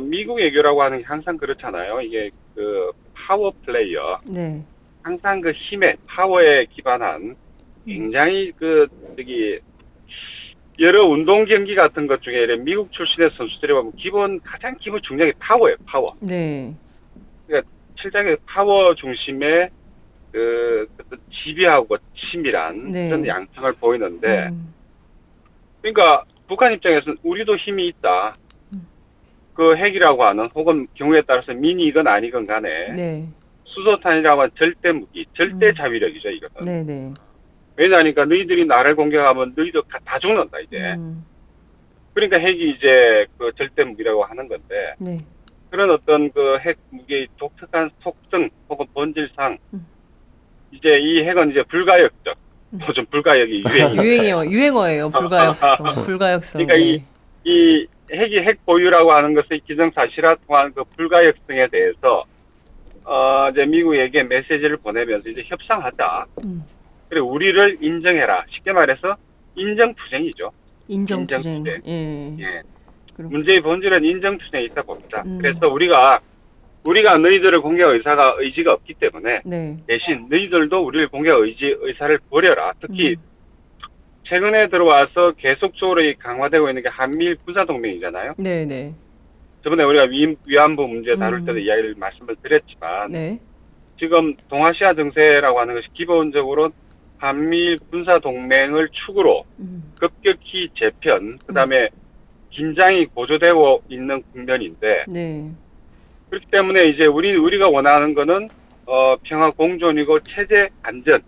미국 외교라고 하는 게 항상 그렇잖아요. 이게 그 파워 플레이어. 항상 그 힘의 파워에 기반한 굉장히 여러 운동 경기 같은 것 중에 미국 출신의 선수들이 보면 가장 기본 중량이 파워예요, 파워. 그러니까 실장의 파워 중심의 지배하고 치밀한 그런 양상을 보이는데, 그러니까 북한 입장에서는 우리도 힘이 있다. 그 핵이라고 하는, 혹은 경우에 따라서 미니건 아니건 간에 수소탄이라고 하는 절대 무기, 절대 자위력이죠, 이거는. 왜냐하니까 너희들이 나를 공격하면 너희도 다 죽는다, 이제. 그러니까 핵이 이제 그 절대 무기라고 하는 건데, 그런 어떤 그 핵 무기의 독특한 속성 혹은 본질상, 이제 이 핵은 이제 불가역적, 요즘 불가역이 유행어예요, 불가역성. 그러니까 이 핵이 핵 보유라고 하는 것의 기정사실화 통한 그 불가역성에 대해서 이제 미국에게 메시지를 보내면서 이제 협상하자. 그리고 우리를 인정해라. 쉽게 말해서 인정투쟁이죠. 인정투쟁. 문제의 본질은 인정투쟁에 있다 봅니다. 그래서 우리가 너희들을 공격할 의지가 없기 때문에 대신 너희들도 우리를 공격할 의사를 버려라. 특히 최근에 들어와서 계속적으로 강화되고 있는 게 한미일 군사동맹이잖아요. 저번에 우리가 위안부 문제 다룰 때도 말씀을 드렸지만 지금 동아시아 정세라고 하는 것이 기본적으로 한미일 군사동맹을 축으로 급격히 재편, 그다음에 긴장이 고조되고 있는 국면인데 그렇기 때문에 이제 우리가 원하는 거는 평화 공존이고 체제 안전,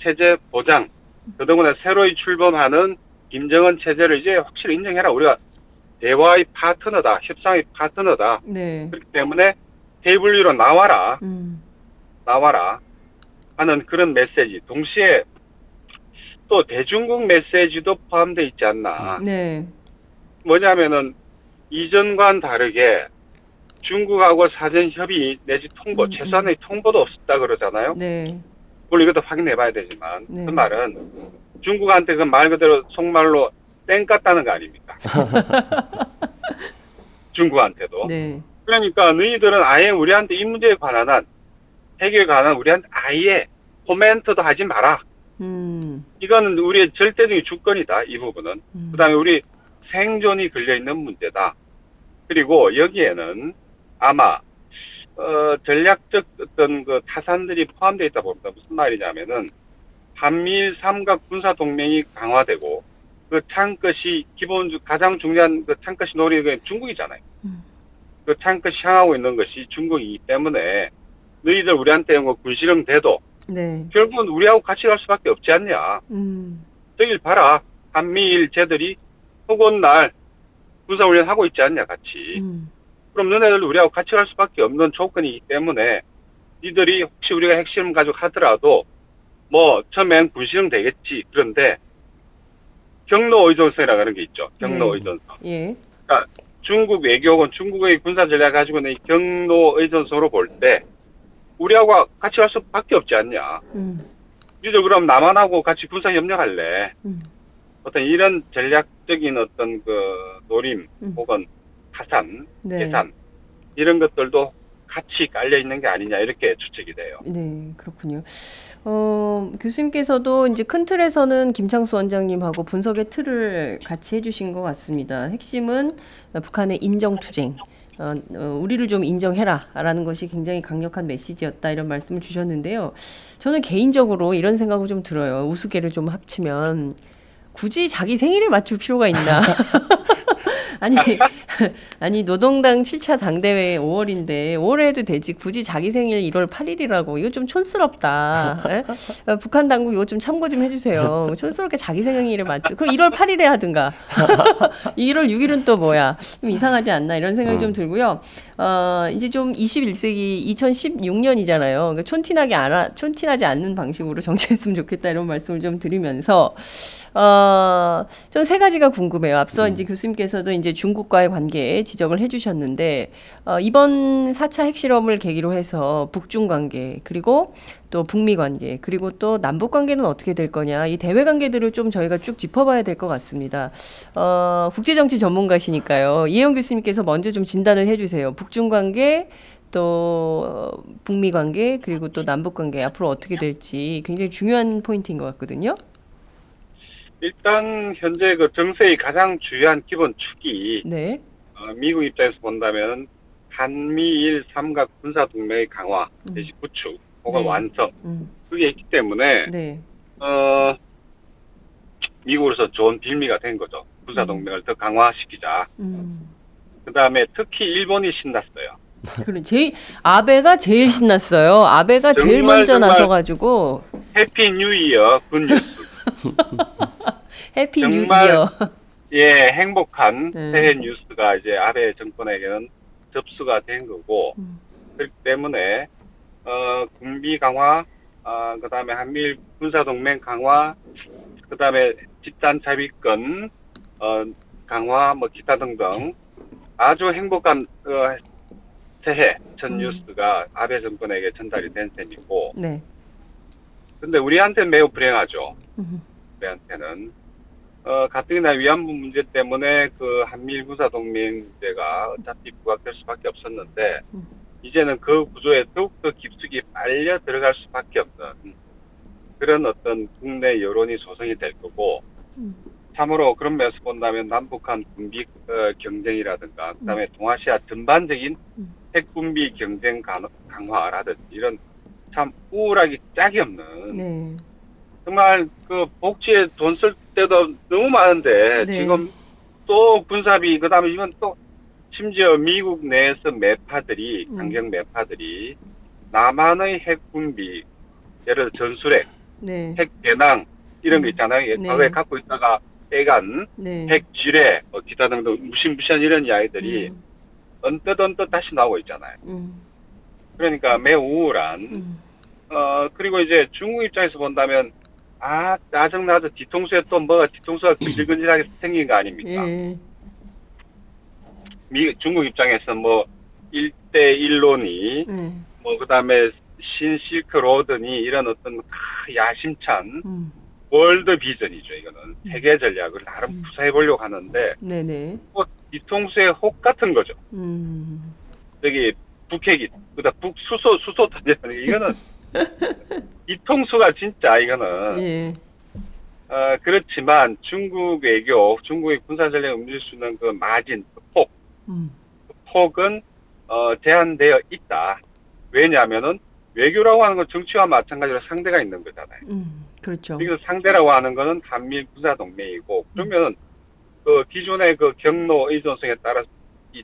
체제 보장, 더더구나 새로이 출범하는 김정은 체제를 이제 확실히 인정해라. 우리가 대화의 파트너다, 협상의 파트너다. 그렇기 때문에 테이블 위로 나와라 하는 그런 메시지. 동시에 또 대중국 메시지도 포함되어 있지 않나. 뭐냐면은 이전과는 다르게 중국하고 사전 협의 내지 통보, 최소한의 통보도 없었다 그러잖아요. 물론 이것도 확인해봐야 되지만 그 말은 중국한테 그 말 그대로 속말로 땡 깠다는 거 아닙니까? 중국한테도. 그러니까 너희들은 아예 우리한테 이 문제에 관한 한, 핵에 관한 우리한테 아예 코멘트도 하지 마라. 이거는 우리의 절대적인 주권이다, 이 부분은. 그 다음에 우리 생존이 걸려있는 문제다. 그리고 여기에는 아마 전략적 어떤 그 타산들이 포함되어 있다 봅니다. 무슨 말이냐면은 한미일 삼각 군사 동맹이 강화되고 그 창끝이 가장 중요한 그 창끝이 노리는 게 중국이잖아요. 그 창끝이 향하고 있는 것이 중국이기 때문에 너희들 우리한테 뭐 군실형 돼도 네. 결국은 우리하고 같이 갈 수밖에 없지 않냐. 저길 봐라. 한미일 쟤들이 허구한 날 군사훈련 하고 있지 않냐 같이. 그럼 너네들도 우리하고 같이 갈 수밖에 없는 조건이기 때문에 니들이 혹시 우리가 핵실험 가지고 하더라도 뭐 처음엔 군실형 되겠지. 그런데 경로 의존성이라고 하는 게 있죠. 경로 네. 의존성. 예. 그러니까 중국 외교건 중국의 군사 전략 가지고 있는 이 경로 의존성으로 볼 때 우리하고 같이 갈 수밖에 없지 않냐. 니들 그럼 남한하고 같이 군사 협력할래. 어떤 이런 전략적인 어떤 그 노림 혹은 타산, 네. 계산 이런 것들도 같이 깔려 있는 게 아니냐 이렇게 추측이 돼요. 네, 그렇군요. 교수님께서도 이제 큰 틀에서는 김창수 원장님하고 분석의 틀을 같이 해주신 것 같습니다. 핵심은 북한의 인정투쟁, 우리를 좀 인정해라라는 것이 굉장히 강력한 메시지였다 이런 말씀을 주셨는데요. 저는 개인적으로 이런 생각이 좀 들어요. 우스개를 좀 합치면 굳이 자기 생일을 맞출 필요가 있나? 아니 노동당 7차 당대회 5월인데 5월에 해도 되지 굳이 자기 생일 1월 8일이라고 이거 좀 촌스럽다. 북한 당국 이거 좀 참고 좀 해주세요. 촌스럽게 자기 생일을 맞추. 그럼 1월 8일에 하든가. 1월 6일은 또 뭐야? 좀 이상하지 않나 이런 생각이 좀 들고요. 이제 좀 21세기 2016년이잖아요. 그러니까 촌티나지 않는 방식으로 정치했으면 좋겠다 이런 말씀을 좀 드리면서 전 세 가지가 궁금해요. 앞서 이제 교수님께서도 이제 중국과의 관계 지적을 해주셨는데 이번 4차 핵실험을 계기로 해서 북중 관계 그리고 또 북미 관계 그리고 또 남북 관계는 어떻게 될 거냐 이 대외 관계들을 좀 저희가 쭉 짚어봐야 될 것 같습니다. 국제정치 전문가시니까요. 이혜영 교수님께서 먼저 좀 진단을 해주세요. 북중 관계 또 북미 관계 그리고 또 남북 관계 앞으로 어떻게 될지 굉장히 중요한 포인트인 것 같거든요. 일단 현재 그 정세의 가장 중요한 기본 축이 네. 미국 입장에서 본다면 한미일 삼각 군사 동맹의 강화, 대시 구축 혹은 네. 완성 그게 있기 때문에 네. 미국으로서 좋은 빌미가 된 거죠. 군사 동맹을 더 강화시키자. 그 다음에 특히 일본이 신났어요. 그래, 아베가 제일 신났어요. 아베가 제일 먼저 나서가지고 해피 뉴 이어 굿뉴스. 해피 뉴 정말, 이어. 예, 행복한 새해 뉴스가 이제 아베 정권에게는 접수가 된 거고 그렇기 때문에 군비 강화, 그 다음에 한미일 군사 동맹 강화, 그 다음에 집단 자위권 강화, 뭐 기타 등등 아주 행복한 새해 첫 뉴스가 아베 정권에게 전달이 된 셈이고. 네. 근데 우리한테는 매우 불행하죠. 우리한테는 가뜩이나 위안부 문제 때문에 그 한미일 군사 동맹 문제가 어차피 부각될 수밖에 없었는데 이제는 그 구조에 더욱더 깊숙이 빨려 들어갈 수밖에 없는 그런 어떤 국내 여론이 조성이 될 거고 참으로 그런 면에서 본다면 남북한 군비 경쟁이라든가 그다음에 동아시아 전반적인 핵군비 경쟁 강화라든지 이런 참 우울하기 짝이 없는 네. 정말 그 복지에 돈 쓸 때도 너무 많은데 네. 지금 또 군사비 그다음에 이건 또 심지어 미국 내에서 매파들이 강경 매파들이 남한의 핵군비 예를 들어 전술핵, 네. 핵배낭 이런 거 있잖아요. 네. 과거에 갖고 있다가 빼간 네. 핵지뢰 뭐 기타 등등 무시무시한 이런 이야기들이 언뜻 다시 나오고 있잖아요. 그러니까 매우 우울한 그리고 이제 중국 입장에서 본다면 짜증나서 뒤통수에 또 뭐가 뒤통수가 근질근질하게 생긴 거 아닙니까? 예. 중국 입장에서 뭐 1대1론이 뭐 그다음에 신실크로드니 이런 어떤 야심찬 월드 비전이죠. 이거는 세계 전략을 나름 구사해 보려고 하는데 네네. 뭐 뒤통수에 혹 같은 거죠. 저기 북핵이 그다 북수소 탄전 이거는 뒤통수가 진짜 이거는 예. 그렇지만 중국 외교, 중국의 군사 전략을 움직일 수 있는 그 마진, 그 폭, 그 폭은 제한되어 있다. 왜냐하면은 외교라고 하는 건 정치와 마찬가지로 상대가 있는 거잖아요. 그렇죠. 여기서 상대라고 하는 거는 한미일 군사 동맹이고 그러면 그 기존의 그 경로 의존성에 따라서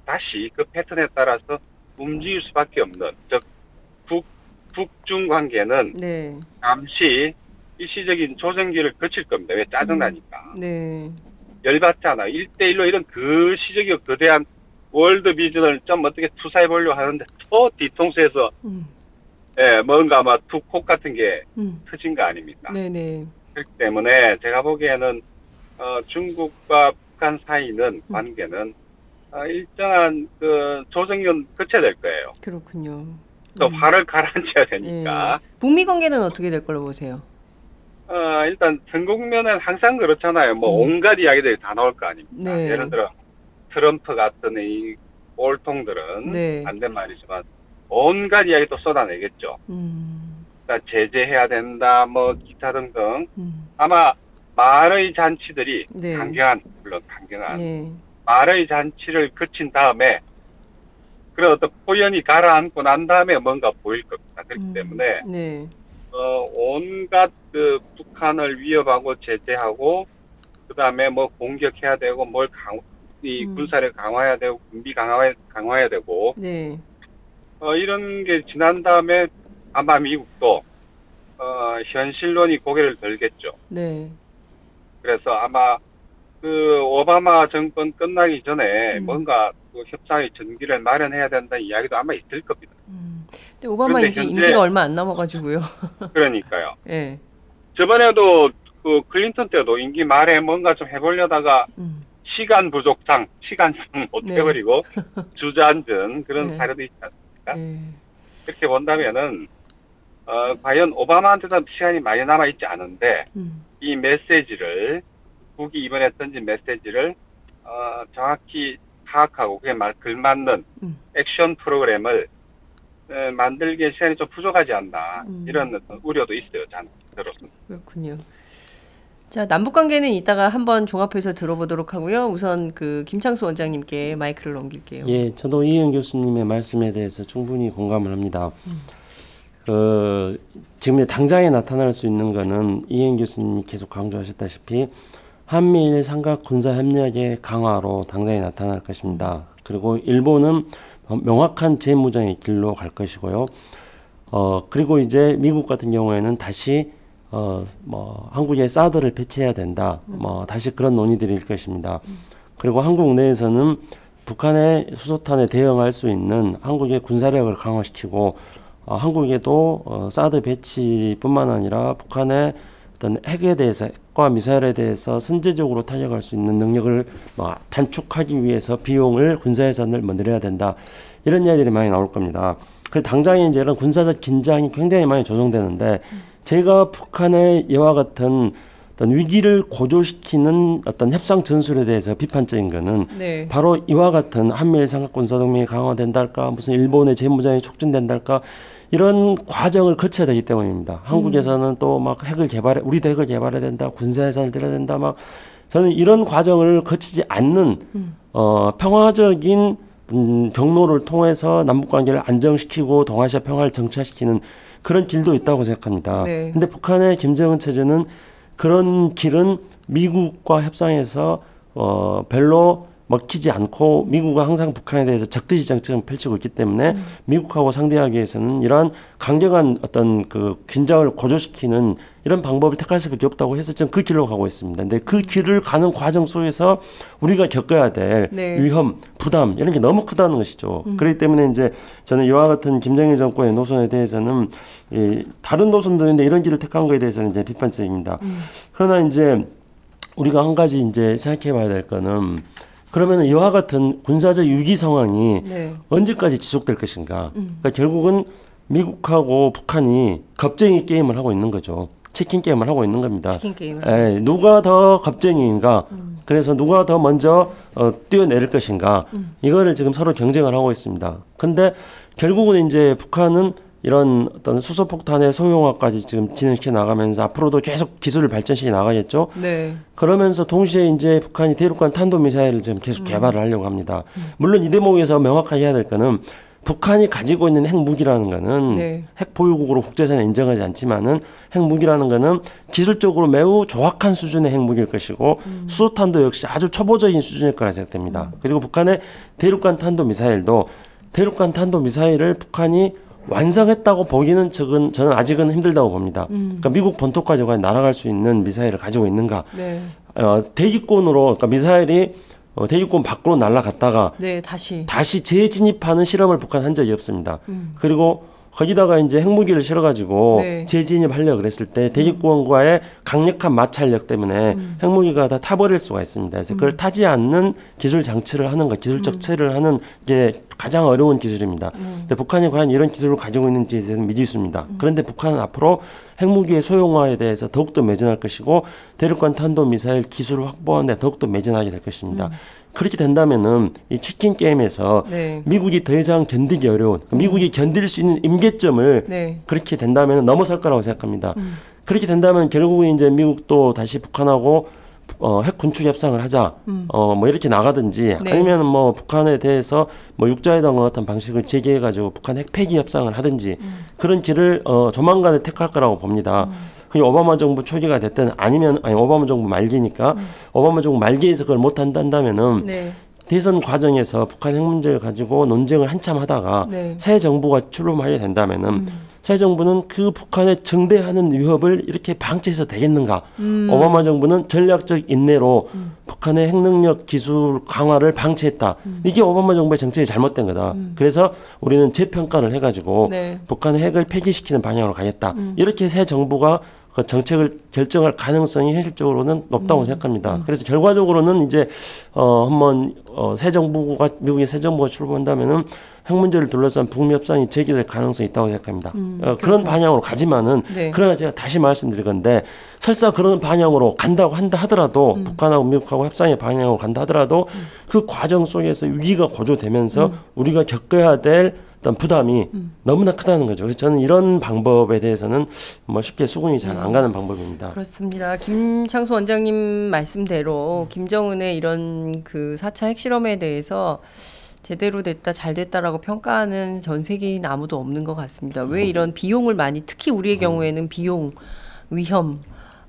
다시 그 패턴에 따라서 움직일 수밖에 없는 즉 북중 관계는 네. 잠시 일시적인 조정기를 거칠 겁니다. 왜 짜증나니까. 네. 열받잖아. 1대1로 이런 그 시적이고 거대한 월드 비전을 좀 어떻게 투사해 보려고 하는데 또 뒤통수에서 예, 뭔가 막 툭콕 같은 게 터진 거 아닙니까? 네네. 그렇기 때문에 제가 보기에는 중국과 북한 사이는 관계는 일정한 그 조정기는 거쳐야 될 거예요. 그렇군요. 또 화를 가라앉혀야 되니까. 예. 북미 관계는 어떻게 될 걸로 보세요? 일단 전국면은 항상 그렇잖아요. 뭐 온갖 이야기들이 다 나올 거 아닙니까? 네. 예를 들어 트럼프 같은 이 꼴통들은 네. 반대말이지만 온갖 이야기 또 쏟아내겠죠. 그러니까 제재해야 된다, 뭐 기타 등등. 아마 말의 잔치들이 네. 물론 강경한 네. 말의 잔치를 거친 다음에 그런 어떤 포연이 가라앉고 난 다음에 뭔가 보일 겁니다. 그렇기 때문에 네. 온갖 그 북한을 위협하고 제재하고 그다음에 뭐 공격해야 되고 이 군사력 강화해야 되고 군비 강화해야 되고 네. 이런 게 지난 다음에 아마 미국도 현실론이 고개를 들겠죠. 네. 그래서 아마 그 오바마 정권 끝나기 전에 뭔가 그 협상의 전기를 마련해야 된다는 이야기도 아마 있을 겁니다. 근데 오바마 이제 임기가 얼마 안 남아가지고요. 그러니까요. 네. 저번에도 그 클린턴 때도 임기 말에 뭔가 좀 해보려다가 시간 부족상 못 네. 해버리고 주저앉은 그런 네. 사례도 있지 않습니까? 네. 그렇게 본다면은 과연 오바마한테도 시간이 많이 남아있지 않은데 이 메시지를 북이 이번에 던진 메시지를 정확히 파악하고 그게 걸맞는 액션 프로그램을 만들기에 시간이 좀 부족하지 않나 이런 어떤 우려도 있어요. 저로서는. 그렇군요. 자, 남북 관계는 이따가 한번 종합해서 들어보도록 하고요. 우선 그 김창수 원장님께 마이크를 넘길게요. 예, 저도 이현 교수님의 말씀에 대해서 충분히 공감을 합니다. 지금 당장에 나타날 수 있는 거는 이현 교수님이 계속 강조하셨다시피 한미일 삼각 군사 협력의 강화로 당장에 나타날 것입니다. 그리고 일본은 명확한 재무장의 길로 갈 것이고요. 그리고 이제 미국 같은 경우에는 다시 한국에 사드를 배치해야 된다. 다시 그런 논의들이 일 것입니다. 그리고 한국 내에서는 북한의 수소탄에 대응할 수 있는 한국의 군사력을 강화시키고 한국에도 사드 배치뿐만 아니라 북한의 어떤 핵에 대해서 핵과 미사일에 대해서 선제적으로 타격할 수 있는 능력을 단축하기 위해서 비용을 군사 예산을 늘려야 된다. 이런 이야기들이 많이 나올 겁니다. 그래서 당장에 이제 이런 군사적 긴장이 굉장히 많이 조성되는데 제가 북한의 이와 같은 어떤 위기를 고조시키는 어떤 협상 전술에 대해서 비판적인 거는 네. 바로 이와 같은 한미일 삼각군사동맹이 강화된달까 무슨 일본의 재무장이 촉진된달까 이런 과정을 거쳐야 되기 때문입니다. 한국에서는 또 막 우리도 핵을 개발해야 된다, 군사 예산을 들여야 된다, 저는 이런 과정을 거치지 않는 평화적인 경로를 통해서 남북 관계를 안정시키고 동아시아 평화를 정착시키는 그런 길도 있다고 생각합니다. 네. 근데 북한의 김정은 체제는 그런 길은 미국과 협상해서 별로 먹히지 않고 미국은 항상 북한에 대해서 적대시 정책을 펼치고 있기 때문에 미국하고 상대하기 위해서는 이러한 강력한 어떤 그 긴장을 고조시키는 이런 방법을 택할 수밖에 없다고 해서 저는 그 길로 가고 있습니다. 근데 그 길을 가는 과정 속에서 우리가 겪어야 될 네. 위험, 부담 이런 게 너무 크다는 것이죠. 그렇기 때문에 이제 저는 이와 같은 김정일 정권의 노선에 대해서는 다른 노선도 있는데 이런 길을 택한 거에 대해서는 이제 비판적입니다. 그러나 이제 우리가 한 가지 이제 생각해봐야 될 거는 그러면 이와 같은 군사적 위기 상황이 네. 언제까지 지속될 것인가? 그러니까 결국은 미국하고 북한이 겁쟁이 게임을 하고 있는 거죠. 치킨 게임을 하고 있는 겁니다. 치킨 게임을. 누가 더 겁쟁이인가? 그래서 누가 더 먼저 뛰어내릴 것인가? 이거를 지금 서로 경쟁을 하고 있습니다. 근데 결국은 이제 북한은 이런 어떤 수소폭탄의 소형화까지 지금 진행시켜 나가면서 앞으로도 계속 기술을 발전시켜 나가겠죠. 네. 그러면서 동시에 이제 북한이 대륙간 탄도미사일을 지금 계속 개발을 하려고 합니다. 물론 이 대목에서 명확하게 해야 될 거는 북한이 가지고 있는 핵무기라는 거는 네. 핵 보유국으로 국제사는 인정하지 않지만은 핵무기라는 거는 기술적으로 매우 정확한 수준의 핵무기일 것이고 수소탄도 역시 아주 초보적인 수준일 거라 생각됩니다. 그리고 북한의 대륙간 탄도미사일도 대륙간 탄도미사일을 북한이 완성했다고 보기는 저는 아직은 힘들다고 봅니다. 그러니까 미국 본토까지 날아갈 수 있는 미사일을 가지고 있는가? 네. 대기권으로 그러니까 미사일이 대기권 밖으로 날아갔다가 네, 다시 재진입하는 실험을 북한 한 적이 없습니다. 그리고 거기다가 이제 핵무기를 실어가지고 네. 재진입하려고 그랬을 때 대기권과의 강력한 마찰력 때문에 핵무기가 다 타버릴 수가 있습니다. 그래서 그걸 타지 않는 기술 장치를 하는 것, 기술적 처리를 하는 게 가장 어려운 기술입니다. 근데 북한이 과연 이런 기술을 가지고 있는지에 대해서는 미지수입니다. 그런데 북한은 앞으로 핵무기의 소형화에 대해서 더욱더 매진할 것이고 대륙간 탄도미사일 기술을 확보하는 데 더욱더 매진하게 될 것입니다. 그렇게 된다면은 이 치킨 게임에서 네. 미국이 더 이상 견디기 어려운 미국이 견딜 수 있는 임계점을 네. 그렇게 된다면 넘어설 거라고 생각합니다. 그렇게 된다면 결국은 이제 미국도 다시 북한하고 핵 군축 협상을 하자, 뭐 이렇게 나가든지 네. 아니면 뭐 북한에 대해서 뭐 육자회담과 같은 방식을 제기해가지고 북한 핵 폐기 협상을 하든지 그런 길을 조만간에 택할 거라고 봅니다. 그 오바마 정부 초기가 됐든 아니면 오바마 정부 말기니까 오바마 정부 말기에서 그걸 못 한다면은 네. 대선 과정에서 북한 핵 문제를 가지고 논쟁을 한참 하다가 네. 새 정부가 출범하게 된다면은 새 정부는 그 북한에 증대하는 위협을 이렇게 방치해서 되겠는가? 오바마 정부는 전략적 인내로 북한의 핵 능력 기술 강화를 방치했다. 이게 오바마 정부의 정책이 잘못된 거다. 그래서 우리는 재평가를 해가지고 네. 북한의 핵을 폐기시키는 방향으로 가겠다. 이렇게 새 정부가 그 정책을 결정할 가능성이 현실적으로는 높다고 생각합니다. 그래서 결과적으로는 이제 한번 새 정부가 미국의 새 정부가 출범한다면은 핵 문제를 둘러싼 북미 협상이 재개될 가능성이 있다고 생각합니다. 그런 방향으로 가지만은 네. 그러나 제가 다시 말씀드릴 건데 설사 그런 방향으로 간다고 한다 하더라도 북한하고 미국하고 협상의 방향으로 간다 하더라도 그 과정 속에서 위기가 고조되면서 우리가 겪어야 될 어떤 부담이 너무나 크다는 거죠. 그래서 저는 이런 방법에 대해서는 뭐 쉽게 수긍이 잘 안 가는 방법입니다. 그렇습니다. 김창수 원장님 말씀대로 김정은의 이런 그 4차 핵실험에 대해서 제대로 됐다, 잘 됐다라고 평가하는 전 세계인 아무도 없는 것 같습니다. 왜 이런 비용을 많이, 특히 우리의 경우에는 비용, 위험,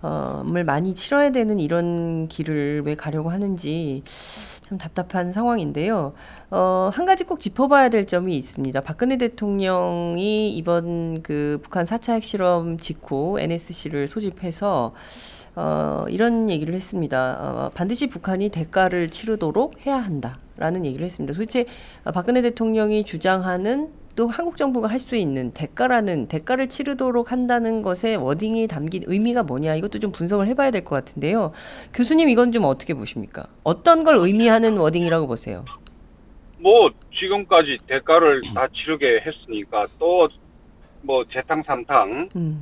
을 많이 치러야 되는 이런 길을 왜 가려고 하는지 참 답답한 상황인데요. 한 가지 꼭 짚어봐야 될 점이 있습니다. 박근혜 대통령이 이번 그 북한 4차 핵실험 직후 NSC를 소집해서 이런 얘기를 했습니다. 반드시 북한이 대가를 치르도록 해야 한다라는 얘기를 했습니다. 도대체 박근혜 대통령이 주장하는 또 한국 정부가 할 수 있는 대가를 치르도록 한다는 것에 워딩이 담긴 의미가 뭐냐, 이것도 좀 분석을 해봐야 될 것 같은데요. 교수님, 이건 좀 어떻게 보십니까? 어떤 걸 의미하는 워딩이라고 보세요? 뭐 지금까지 대가를 다 치르게 했으니까 또 뭐 재탕3탕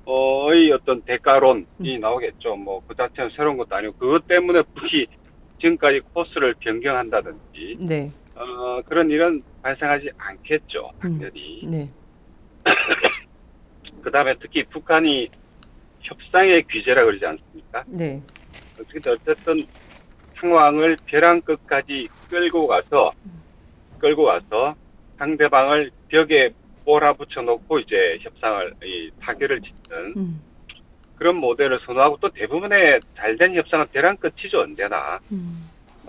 의 어떤 대가론이 나오겠죠. 뭐 그 자체는 새로운 것도 아니고 그것 때문에 북이 지금까지 코스를 변경한다든지 네. 그런 일은 발생하지 않겠죠, 당연히. 네. 그 다음에 특히 북한이 협상의 귀재라 그러지 않습니까? 네. 어쨌든 상황을 벼랑 끝까지 끌고 가서 상대방을 벽에 몰아붙여 놓고 이제 협상을, 타결을 짓는 그런 모델을 선호하고, 또 대부분의 잘된 협상은 벼랑 끝이죠, 언제나.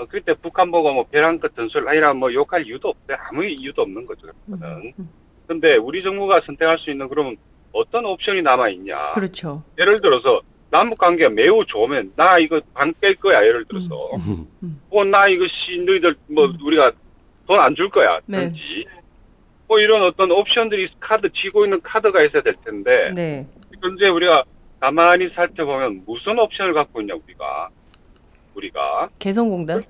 그때 북한 보고 뭐 벼랑 끝 전술 아니라 뭐 욕할 이유도 없어요. 아무 이유도 없는 거죠. 그런데 우리 정부가 선택할 수 있는 그러면 어떤 옵션이 남아 있냐? 그렇죠. 예를 예를 들어서 남북 관계가 매우 좋으면 나 이거 방 뺄 거야. 예를 들어서, 나 이거 너희들 뭐 우리가 돈 안 줄 거야. 네. 뭐 이런 어떤 옵션들이 쥐고 있는 카드가 있어야 될 텐데. 네. 현재 우리가 가만히 살펴보면 무슨 옵션을 갖고 있냐, 우리가. 개성공단?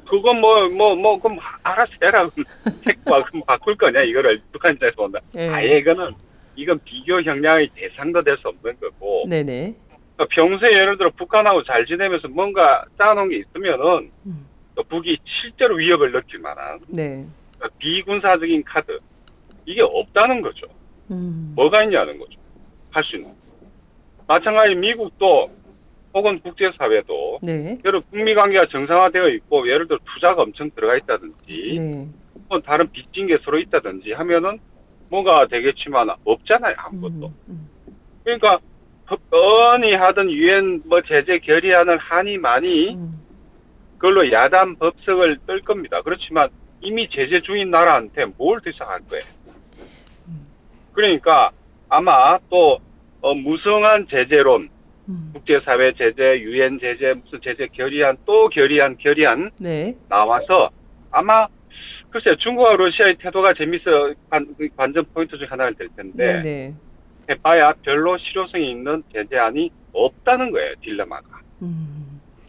그건 그럼 알아서 해라. 그럼 바꿀 거냐, 이거를 북한 입장에서 본다. 네. 아예 이건 비교 형량의 대상도 될 수 없는 거고. 네네. 그러니까 평소에 예를 들어 북한하고 잘 지내면서 뭔가 쌓아놓은 게 있으면은 북이 실제로 위협을 느낄 만한 네. 그러니까 비군사적인 카드, 이게 없다는 거죠. 뭐가 있냐는 거죠. 할 수 있는. 마찬가지 미국도 혹은 국제사회도 네. 여러 북미 관계가 정상화되어 있고 예를 들어 투자가 엄청 들어가 있다든지 네. 혹은 다른 빚진 게 서로 있다든지 하면은 뭐가 되겠지만 없잖아요, 아무것도. 그러니까 뻔히 하던 유엔 뭐 제재 결의안을 하니 많이 그걸로 야단 법석을 뜰 겁니다. 그렇지만 이미 제재 중인 나라한테 뭘 더 이상 할 거예요. 그러니까 아마 또 무성한 제재론, 국제사회 제재, 유엔 제재, 무슨 제재 결의안, 또 결의안 네. 나와서 아마 글쎄요, 중국과 러시아의 태도가 재밌어 관전 포인트 중 하나가 될 텐데 네네. 해봐야 별로 실효성이 있는 제재안이 없다는 거예요, 딜레마가.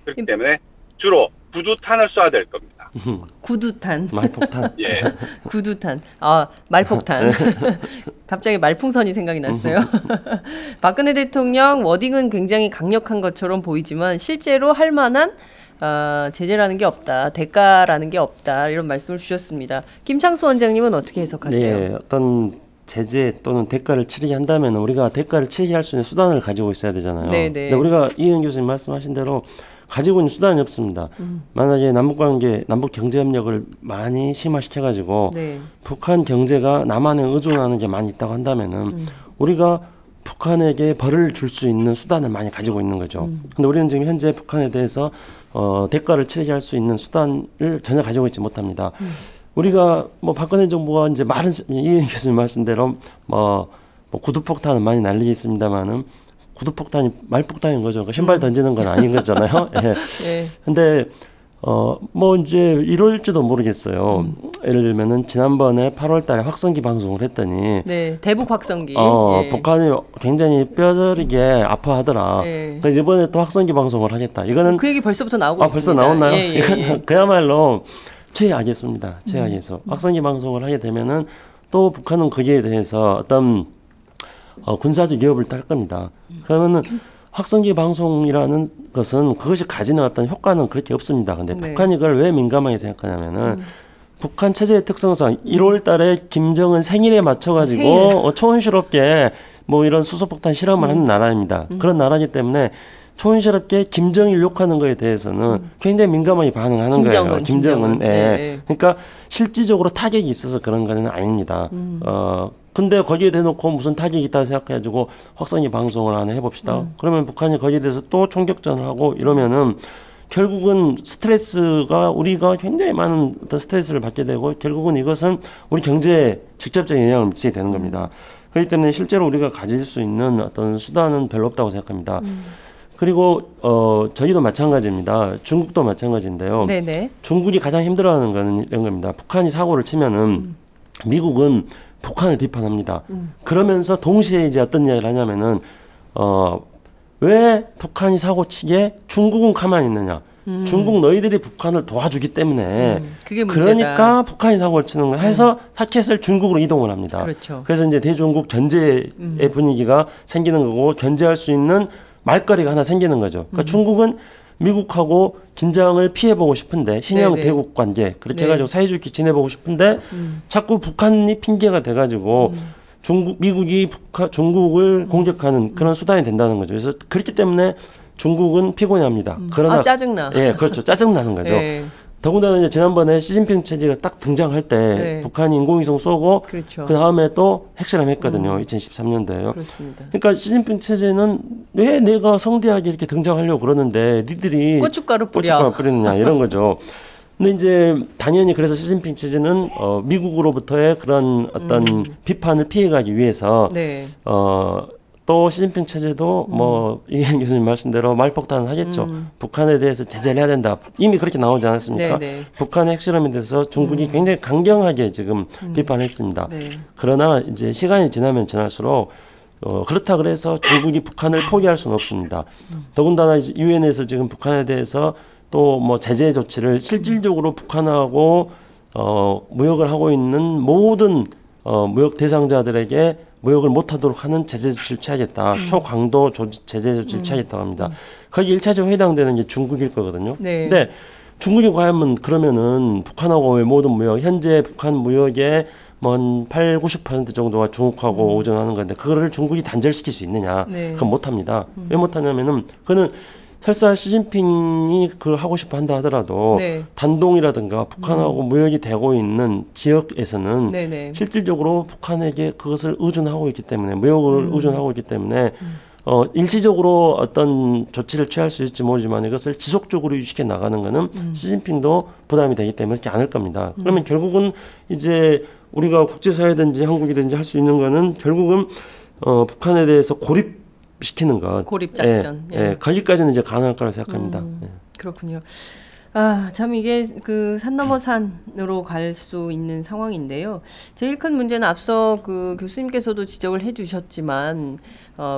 그렇기 때문에 주로 구두탄을 쏴야 될 겁니다. 구두탄. 말폭탄. 예. 구두탄. 아, 말폭탄. 갑자기 말풍선이 생각이 났어요. 박근혜 대통령 워딩은 굉장히 강력한 것처럼 보이지만 실제로 할 만한 제재라는 게 없다. 대가라는 게 없다. 이런 말씀을 주셨습니다. 김창수 원장님은 어떻게 해석하세요? 네, 어떤 제재 또는 대가를 치르게 한다면 우리가 대가를 치르게 할 수 있는 수단을 가지고 있어야 되잖아요. 네네. 근데 우리가 이현 교수님 말씀하신 대로 가지고 있는 수단이 없습니다. 만약에 남북관계, 남북 경제협력을 많이 심화시켜가지고 네. 북한 경제가 남한에 의존하는 게 많이 있다고 한다면은 우리가 북한에게 벌을 줄 수 있는 수단을 많이 가지고 있는 거죠. 근데 우리는 지금 현재 북한에 대해서 대가를 치르게 할 수 있는 수단을 전혀 가지고 있지 못합니다. 우리가 뭐 박근혜 정부가 이제 이현 교수님 말씀대로 뭐 구두폭탄은 많이 날리고 있습니다만은 구두폭탄이 말폭탄인 거죠. 그 신발 던지는 건 아닌 거잖아요. 예. 네. 근데 뭐 이제 이럴지도 모르겠어요. 예를 들면은 지난번에 8월달에 확성기 방송을 했더니 네, 대북 확성기. 예. 북한이 굉장히 뼈저리게 아파하더라. 예. 그래서 이번에 또 확성기 방송을 하겠다. 이거는 그 얘기 벌써부터 나오고 있습니다. 벌써 나왔나요? 예, 예, 이거는 예. 그야말로 최악이었습니다. 최악에서 확성기 방송을 하게 되면은 또 북한은 거기에 대해서 어떤 군사적 위협을 딸 겁니다. 그러면은 확성기 방송이라는 것은 그것이 가지는 어떤 효과는 그렇게 없습니다. 근데 네. 북한이 그걸 왜 민감하게 생각하냐면은 북한 체제의 특성상 1월 달에 김정은 생일에 맞춰가지고 촌스럽게 뭐 이런 수소폭탄 실험을 하는 나라입니다. 그런 나라이기 때문에 촌스럽게 김정일 욕하는 거에 대해서는 굉장히 민감하게 반응하는 거예요. 김정은. 예. 예. 그러니까 실질적으로 타격이 있어서 그런 건 아닙니다. 근데 거기에 대놓고 무슨 타격이 있다 생각해가지고 확성기 방송을 하나 해봅시다. 그러면 북한이 거기에 대해서 또 총격전을 하고 이러면은 결국은 스트레스가 우리가 굉장히 많은 어떤 스트레스를 받게 되고 결국은 이것은 우리 경제에 직접적인 영향을 미치게 되는 겁니다. 그렇기 때문에 실제로 우리가 가질 수 있는 어떤 수단은 별로 없다고 생각합니다. 그리고 저희도 마찬가지입니다. 중국도 마찬가지인데요. 네네. 중국이 가장 힘들어하는 거는 이런 겁니다. 북한이 사고를 치면은 미국은 북한을 비판합니다. 그러면서 동시에 이제 어떤 이야기를 하냐면은 왜 북한이 사고 치게 중국은 가만히 있느냐? 중국 너희들이 북한을 도와주기 때문에 그게 문제다. 그러니까 북한이 사고를 치는 거 해서 타켓을 중국으로 이동을 합니다. 그렇죠. 그래서 이제 대중국 견제의 분위기가 생기는 거고 견제할 수 있는 말거리가 하나 생기는 거죠. 그러니까 중국은 미국하고 긴장을 피해보고 싶은데 신형 네네. 대국 관계 그렇게 네. 해가지고 사이좋게 지내보고 싶은데 자꾸 북한이 핑계가 돼가지고 미국이 중국을 공격하는 그런 수단이 된다는 거죠. 그래서 그렇기 때문에 중국은 피곤해합니다. 그러나 짜증나. 예, 그렇죠. 짜증나는 거죠. 예. 더군다나 이제 지난번에 시진핑 체제가 딱 등장할 때 네. 북한이 인공위성 쏘고 그렇죠. 그 다음에 또 핵실험 했거든요. 2013년도에요. 그렇습니다. 그러니까 시진핑 체제는 왜 내가 성대하게 이렇게 등장하려고 그러는데 니들이 고춧가루 뿌려. 고춧가루 뿌리느냐 이런 거죠. 근데 이제 당연히 그래서 시진핑 체제는 미국으로부터의 그런 어떤 비판을 피해가기 위해서 네. 또 시진핑 체제도 뭐 이현 교수님 말씀대로 말폭탄을 하겠죠. 북한에 대해서 제재를 해야 된다. 이미 그렇게 나오지 않았습니까? 네네. 북한의 핵실험에 대해서 중국이 굉장히 강경하게 지금 비판했습니다. 네. 그러나 이제 시간이 지나면 지날수록 그렇다 그래서 중국이 북한을 포기할 수는 없습니다. 더군다나 이제 유엔에서 지금 북한에 대해서 또 뭐 제재 조치를 실질적으로 북한하고 무역을 하고 있는 모든 무역 대상자들에게 무역을 못하도록 하는 제재 조치를 취하겠다. 초강도 제재 조치를 취하겠다고 합니다. 거기 1차적으로 해당되는 게 중국일 거거든요. 네. 근데 중국이 과연 그러면은 북한하고 모든 무역, 현재 북한 무역의 뭐 8, 90% 정도가 중국하고 의존하는 건데 그거를 중국이 단절시킬 수 있느냐? 네. 그건 못합니다. 왜 못하냐면은 그는 설사 시진핑이 그 하고 싶어 한다 하더라도 네. 단동이라든가 북한하고 무역이 되고 있는 지역에서는 네네. 실질적으로 북한에게 그것을 의존하고 있기 때문에 무역을 의존하고 있기 때문에 일시적으로 어떤 조치를 취할 수 있을지 모르지만 이것을 지속적으로 유지해 나가는 것은 시진핑도 부담이 되기 때문에 그렇게 않을 겁니다. 그러면 결국은 이제 우리가 국제사회든지 한국이든지 할 수 있는 거는 결국은 북한에 대해서 고립시키는 것. 고립작전. 예, 거기까지는 이제 가능할 거라고 생각합니다. 예. 그렇군요. 참 이게 그 산 넘어 산으로 갈 수 있는 상황인데요. 제일 큰 문제는 앞서 그 교수님께서도 지적을 해주셨지만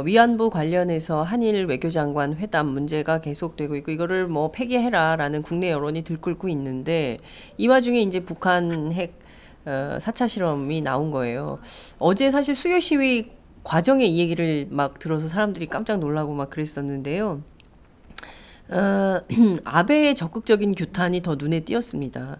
위안부 관련해서 한일 외교장관 회담 문제가 계속되고 있고 이거를 뭐 폐기해라라는 국내 여론이 들끓고 있는데 이 와중에 이제 북한 핵 4차 실험이 나온 거예요. 어제 사실 수요 시위 과정에 이 얘기를 막 들어서 사람들이 깜짝 놀라고 막 그랬었는데요. 아베의 적극적인 규탄이 더 눈에 띄었습니다.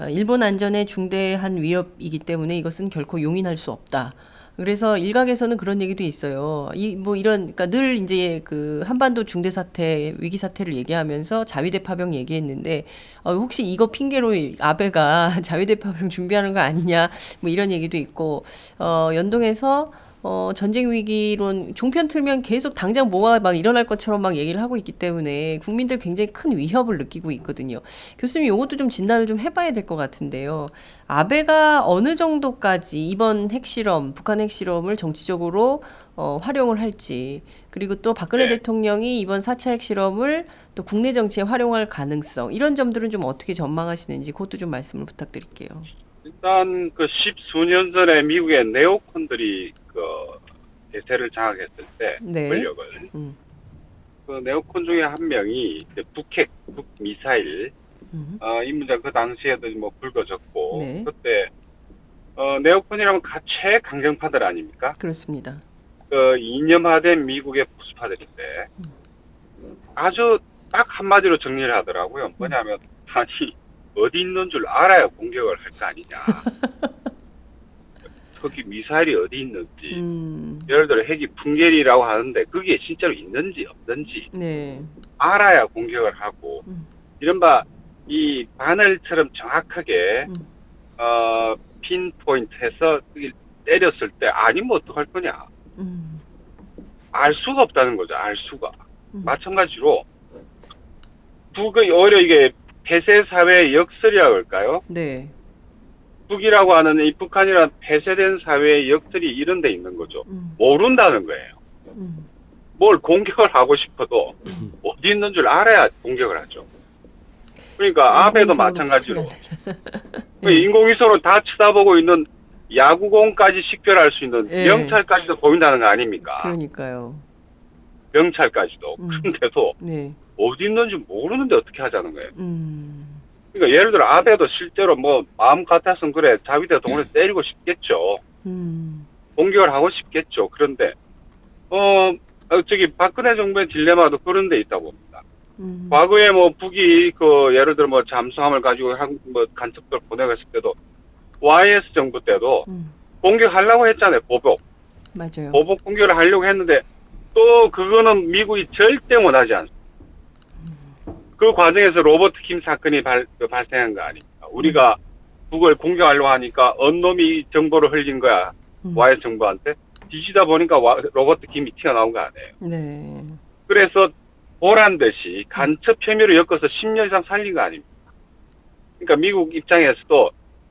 일본 안전에 중대한 위협이기 때문에 이것은 결코 용인할 수 없다. 그래서 일각에서는 그런 얘기도 있어요. 그러니까 늘 이제 그 한반도 중대 사태, 위기 사태를 얘기하면서 자위대 파병 얘기했는데, 혹시 이거 핑계로 아베가 자위대 파병 준비하는 거 아니냐, 뭐 이런 얘기도 있고, 연동해서 전쟁 위기론 종편 틀면 계속 당장 뭐가 막 일어날 것처럼 막 얘기를 하고 있기 때문에 국민들 굉장히 큰 위협을 느끼고 있거든요. 교수님 이것도 좀 진단을 좀 해봐야 될 것 같은데요. 아베가 어느 정도까지 이번 핵실험, 북한 핵실험을 정치적으로 활용을 할지, 그리고 또 박근혜 대통령이 이번 4차 핵실험을 또 국내 정치에 활용할 가능성, 이런 점들은 좀 어떻게 전망하시는지 그것도 좀 말씀을 부탁드릴게요. 일단 그 십수년 전에 미국의 네오콘들이 그 대세를 장악했을 때 권력을 그 네오콘 중에 한 명이 북핵, 북미사일 이 문제 그 당시에도 뭐 불거졌고 그때 네오콘이라면 최강경파들 아닙니까? 그렇습니다. 그 이념화된 미국의 보수파들인데 아주 딱 한마디로 정리를 하더라고요. 뭐냐면 아니 어디 있는 줄 알아야 공격을 할 거 아니냐. 거기 미사일이 어디 있는지, 예를 들어 핵이 풍계리라고 하는데 그게 실제로 있는지 없는지 알아야 공격을 하고, 이른바 이 바늘처럼 정확하게 핀포인트해서 때렸을 때 아니면 어떡할 거냐. 알 수가 없다는 거죠. 알 수가. 마찬가지로 북의 오히려 이게 폐쇄 사회의 역설이라고 할까요? 네. 북이라고 하는 이 북한이라는 폐쇄된 사회의 역설이 이런 데 있는 거죠. 모른다는 거예요. 뭘 공격을 하고 싶어도 어디 있는 줄 알아야 공격을 하죠. 그러니까 아베도 마찬가지로 인공위성으로 다 쳐다보고 있는 야구공까지 식별할 수 있는 명찰까지도 보인다는 거 아닙니까? 그러니까요. 명찰까지도. 그런데도 어디 있는지 모르는데 어떻게 하자는 거예요. 그러니까 예를 들어 아베도 실제로 뭐 마음 같아서는 그래 자위대 동원해서 때리고 싶겠죠. 공격을 하고 싶겠죠. 그런데 저기 박근혜 정부의 딜레마도 그런 데 있다고 봅니다. 과거에 뭐 북이 그 예를 들어 뭐 잠수함을 가지고 뭐 간첩들 보내고 했을 때도 YS 정부 때도 공격하려고 했잖아요. 보복. 맞아요. 보복 공격을 하려고 했는데 또 그거는 미국이 절대 원하지 않습니다. 그 과정에서 로버트 킴 사건이 발생한 거 아닙니까? 우리가 북을 공격하려고 하니까 언놈이 정보를 흘린 거야. YS 정부한테. 뒤지다 보니까 로버트 킴이 튀어나온 거 아니에요. 네. 그래서 보란 듯이 간첩 혐의로 엮어서 10년 이상 살린 거 아닙니까? 그러니까 미국 입장에서도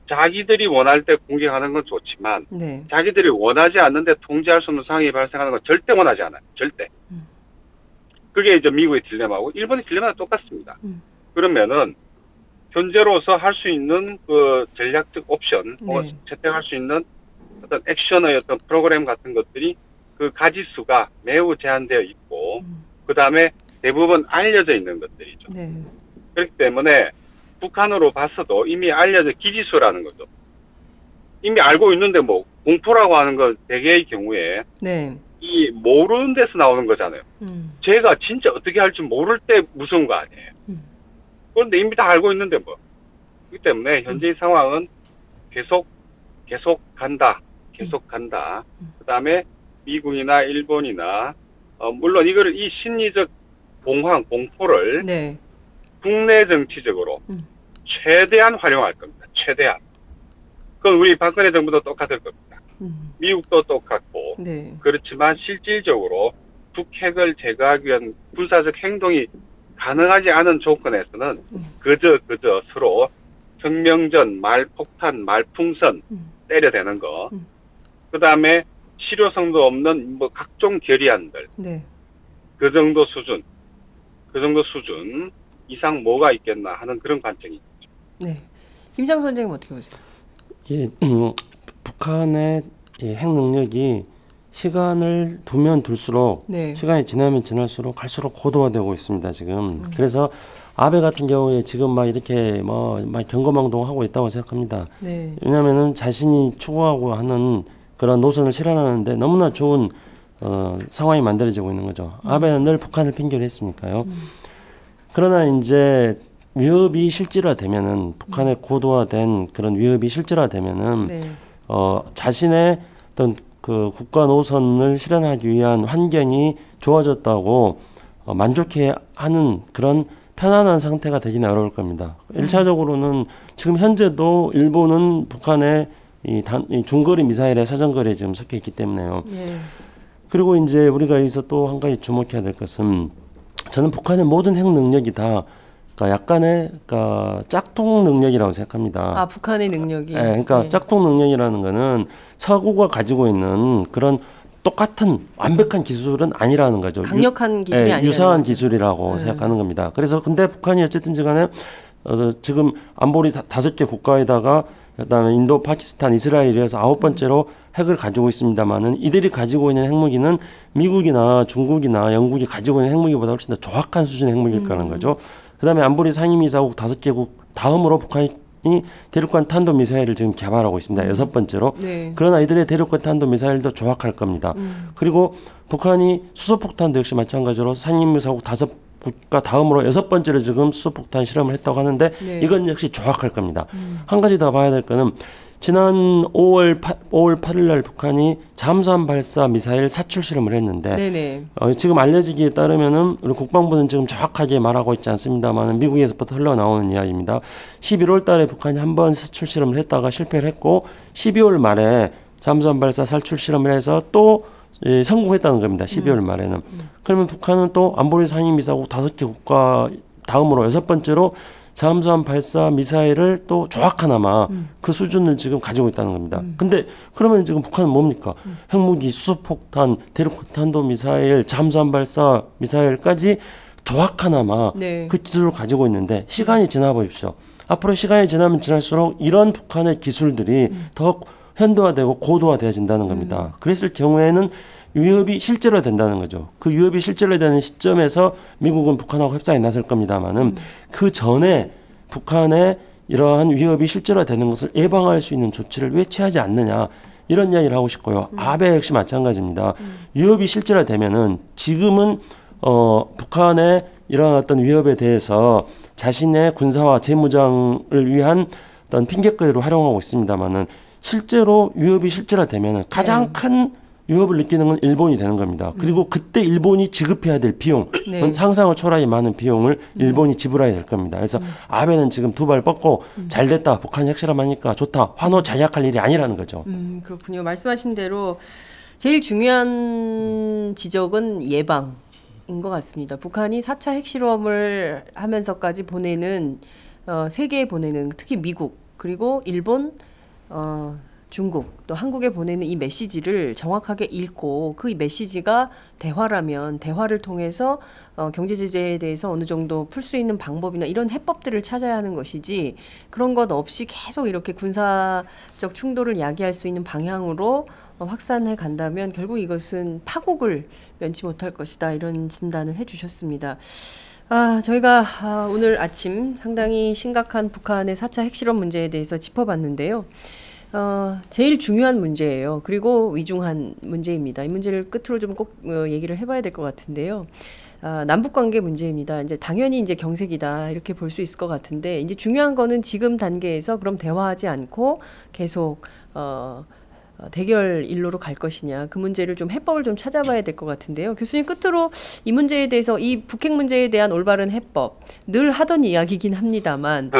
자기들이 원할 때 공격하는 건 좋지만 자기들이 원하지 않는데 통제할 수 없는 상황이 발생하는 건 절대 원하지 않아요. 절대. 그게 이제 미국의 딜레마고 일본의 딜레마는 똑같습니다. 그러면은 현재로서 할 수 있는 그 전략적 옵션, 채택할 수 있는 어떤 액션의 어떤 프로그램 같은 것들이 그 가지수가 매우 제한되어 있고 그 다음에 대부분 알려져 있는 것들이죠. 그렇기 때문에 북한으로 봤어도 이미 알려져 기지수라는 거죠. 이미 알고 있는데 뭐 공포라고 하는 건 대개의 경우에 이 모르는 데서 나오는 거잖아요. 제가 진짜 어떻게 할지 모를 때 무서운 거 아니에요. 그런데 이미 다 알고 있는데 뭐. 그렇기 때문에 현재의 상황은 계속 간다. 계속 간다. 그 다음에 미국이나 일본이나 물론 이 심리적 공포를 국내 정치적으로 최대한 활용할 겁니다. 최대한. 그건 우리 박근혜 정부도 똑같을 겁니다. 미국도 똑같고 그렇지만 실질적으로 북핵을 제거하기 위한 군사적 행동이 가능하지 않은 조건에서는 그저 서로 성명전, 말폭탄, 말풍선 때려대는 거. 그다음에 실효성도 없는 뭐 각종 결의안들. 네. 그 정도 수준 이상 뭐가 있겠나 하는 그런 관점이 있죠. 네. 김창수 선생님 어떻게 보세요? 예, 북한의 핵 능력이 시간을 두면 둘수록 네. 시간이 지나면 지날수록 갈수록 고도화되고 있습니다. 지금. 그래서 아베 같은 경우에 지금 막 이렇게 막 경거망동하고 있다고 생각합니다. 네. 왜냐하면은 자신이 추구하고 하는 그런 노선을 실현하는데 너무나 좋은 상황이 만들어지고 있는 거죠. 아베는 늘 북한을 핑계로 했으니까요. 그러나 이제 위협이 실질화되면은 북한의 고도화된 그런 위협이 실질화되면은 네. 자신의 어떤 그 국가 노선을 실현하기 위한 환경이 좋아졌다고 만족해하는 그런 편안한 상태가 되기는 어려울 겁니다. 1차적으로는 지금 현재도 일본은 북한의 이 중거리 미사일의 사정거리에 지금 섞여 있기 때문에요. 네. 그리고 이제 우리가 여기서 또 한 가지 주목해야 될 것은 저는 북한의 모든 핵 능력이 다 그러니까 약간의 짝퉁 능력이라고 생각합니다. 아, 북한의 능력이. 네, 그러니까 네. 짝퉁 능력이라는 거는 서구가 가지고 있는 그런 똑같은 완벽한 기술은 아니라는 거죠. 강력한 기술이 아니라 유사한 기술이라고 생각하는 겁니다. 그래서 근데 북한이 어쨌든지 간에 지금 안보리 5개 국가에다가 그다음에 인도, 파키스탄, 이스라엘이어서 9번째로 핵을 가지고 있습니다만은 이들이 가지고 있는 핵무기는 미국이나 중국이나 영국이 가지고 있는 핵무기보다 훨씬 더 정확한 수준의 핵무기일 거라는 거죠. 그다음에 안보리 상임이사국 5개국 다음으로 북한이 대륙간 탄도 미사일을 지금 개발하고 있습니다. 6번째로. 네. 그러나 이들의 대륙간 탄도 미사일도 조악할 겁니다. 그리고 북한이 수소폭탄도 역시 마찬가지로 상임이사국 5국가 다음으로 6번째로 지금 수소폭탄 실험을 했다고 하는데 네. 이건 역시 조악할 겁니다. 한 가지 더 봐야 될 거는 지난 5월 8일 날 북한이 잠수함 발사 미사일 사출 실험을 했는데 네네. 지금 알려지기에 따르면은 우리 국방부는 지금 정확하게 말하고 있지 않습니다만은 미국에서부터 흘러나오는 이야기입니다. 11월 달에 북한이 한번 사출 실험을 했다가 실패를 했고 12월 말에 잠수함 발사 사출 실험을 해서 또 성공했다는 겁니다. 12월 말에는. 그러면 북한은 또 안보리 상임이사국 5개 국가 다음으로 6번째로 잠수함 발사 미사일을 또 조악하나마 그 수준을 지금 가지고 있다는 겁니다. 근데 그러면 지금 북한은 뭡니까? 핵무기, 수소폭탄, 대륙탄도 미사일, 잠수함 발사 미사일까지 조악하나마 네. 그 기술을 가지고 있는데 시간이 지나 보십시오. 앞으로 시간이 지나면 지날수록 이런 북한의 기술들이 더 현대화되고 고도화되어진다는 겁니다. 그랬을 경우에는 위협이 실제로된다는 거죠. 그 위협이 실제로되는 시점에서 미국은 북한하고 협상에 나설 겁니다만은 그 전에 북한의 이러한 위협이 실제로되는 것을 예방할 수 있는 조치를 왜 취하지 않느냐 이런 이야기를 하고 싶고요. 아베 역시 마찬가지입니다. 위협이 실제로되면은 지금은 북한의 이러한 어떤 위협에 대해서 자신의 군사와 재무장을 위한 어떤 핑계거리로 활용하고 있습니다만은 실제로 위협이 실제로되면은 가장 큰 위협을 느끼는 건 일본이 되는 겁니다. 그리고 그때 일본이 지급해야 될 비용, 네. 상상을 초월하기 많은 비용을 일본이 지불해야 될 겁니다. 그래서 아베는 지금 두 발 뻗고 잘 됐다, 북한이 핵실험하니까 좋다, 환호 자약할 일이 아니라는 거죠. 그렇군요. 말씀하신 대로 제일 중요한 지적은 예방인 것 같습니다. 북한이 4차 핵실험을 하면서까지 보내는 세계에 보내는 특히 미국 그리고 일본 중국 또 한국에 보내는 이 메시지를 정확하게 읽고 그 메시지가 대화라면 대화를 통해서 경제 제재에 대해서 어느 정도 풀 수 있는 방법이나 이런 해법들을 찾아야 하는 것이지 그런 것 없이 계속 이렇게 군사적 충돌을 야기할 수 있는 방향으로 확산해 간다면 결국 이것은 파국을 면치 못할 것이다 이런 진단을 해주셨습니다. 저희가 오늘 아침 상당히 심각한 북한의 4차 핵실험 문제에 대해서 짚어봤는데요. 제일 중요한 문제예요. 그리고 위중한 문제입니다. 이 문제를 끝으로 좀 꼭 얘기를 해봐야 될 것 같은데요. 남북관계 문제입니다. 이제 당연히 이제 경색이다 이렇게 볼 수 있을 것 같은데 이제 중요한 거는 지금 단계에서 그럼 대화하지 않고 계속 대결 일로로 갈 것이냐 그 문제를 좀 해법을 좀 찾아봐야 될 것 같은데요. 교수님 끝으로 이 문제에 대해서 이 북핵 문제에 대한 올바른 해법 늘 하던 이야기긴 합니다만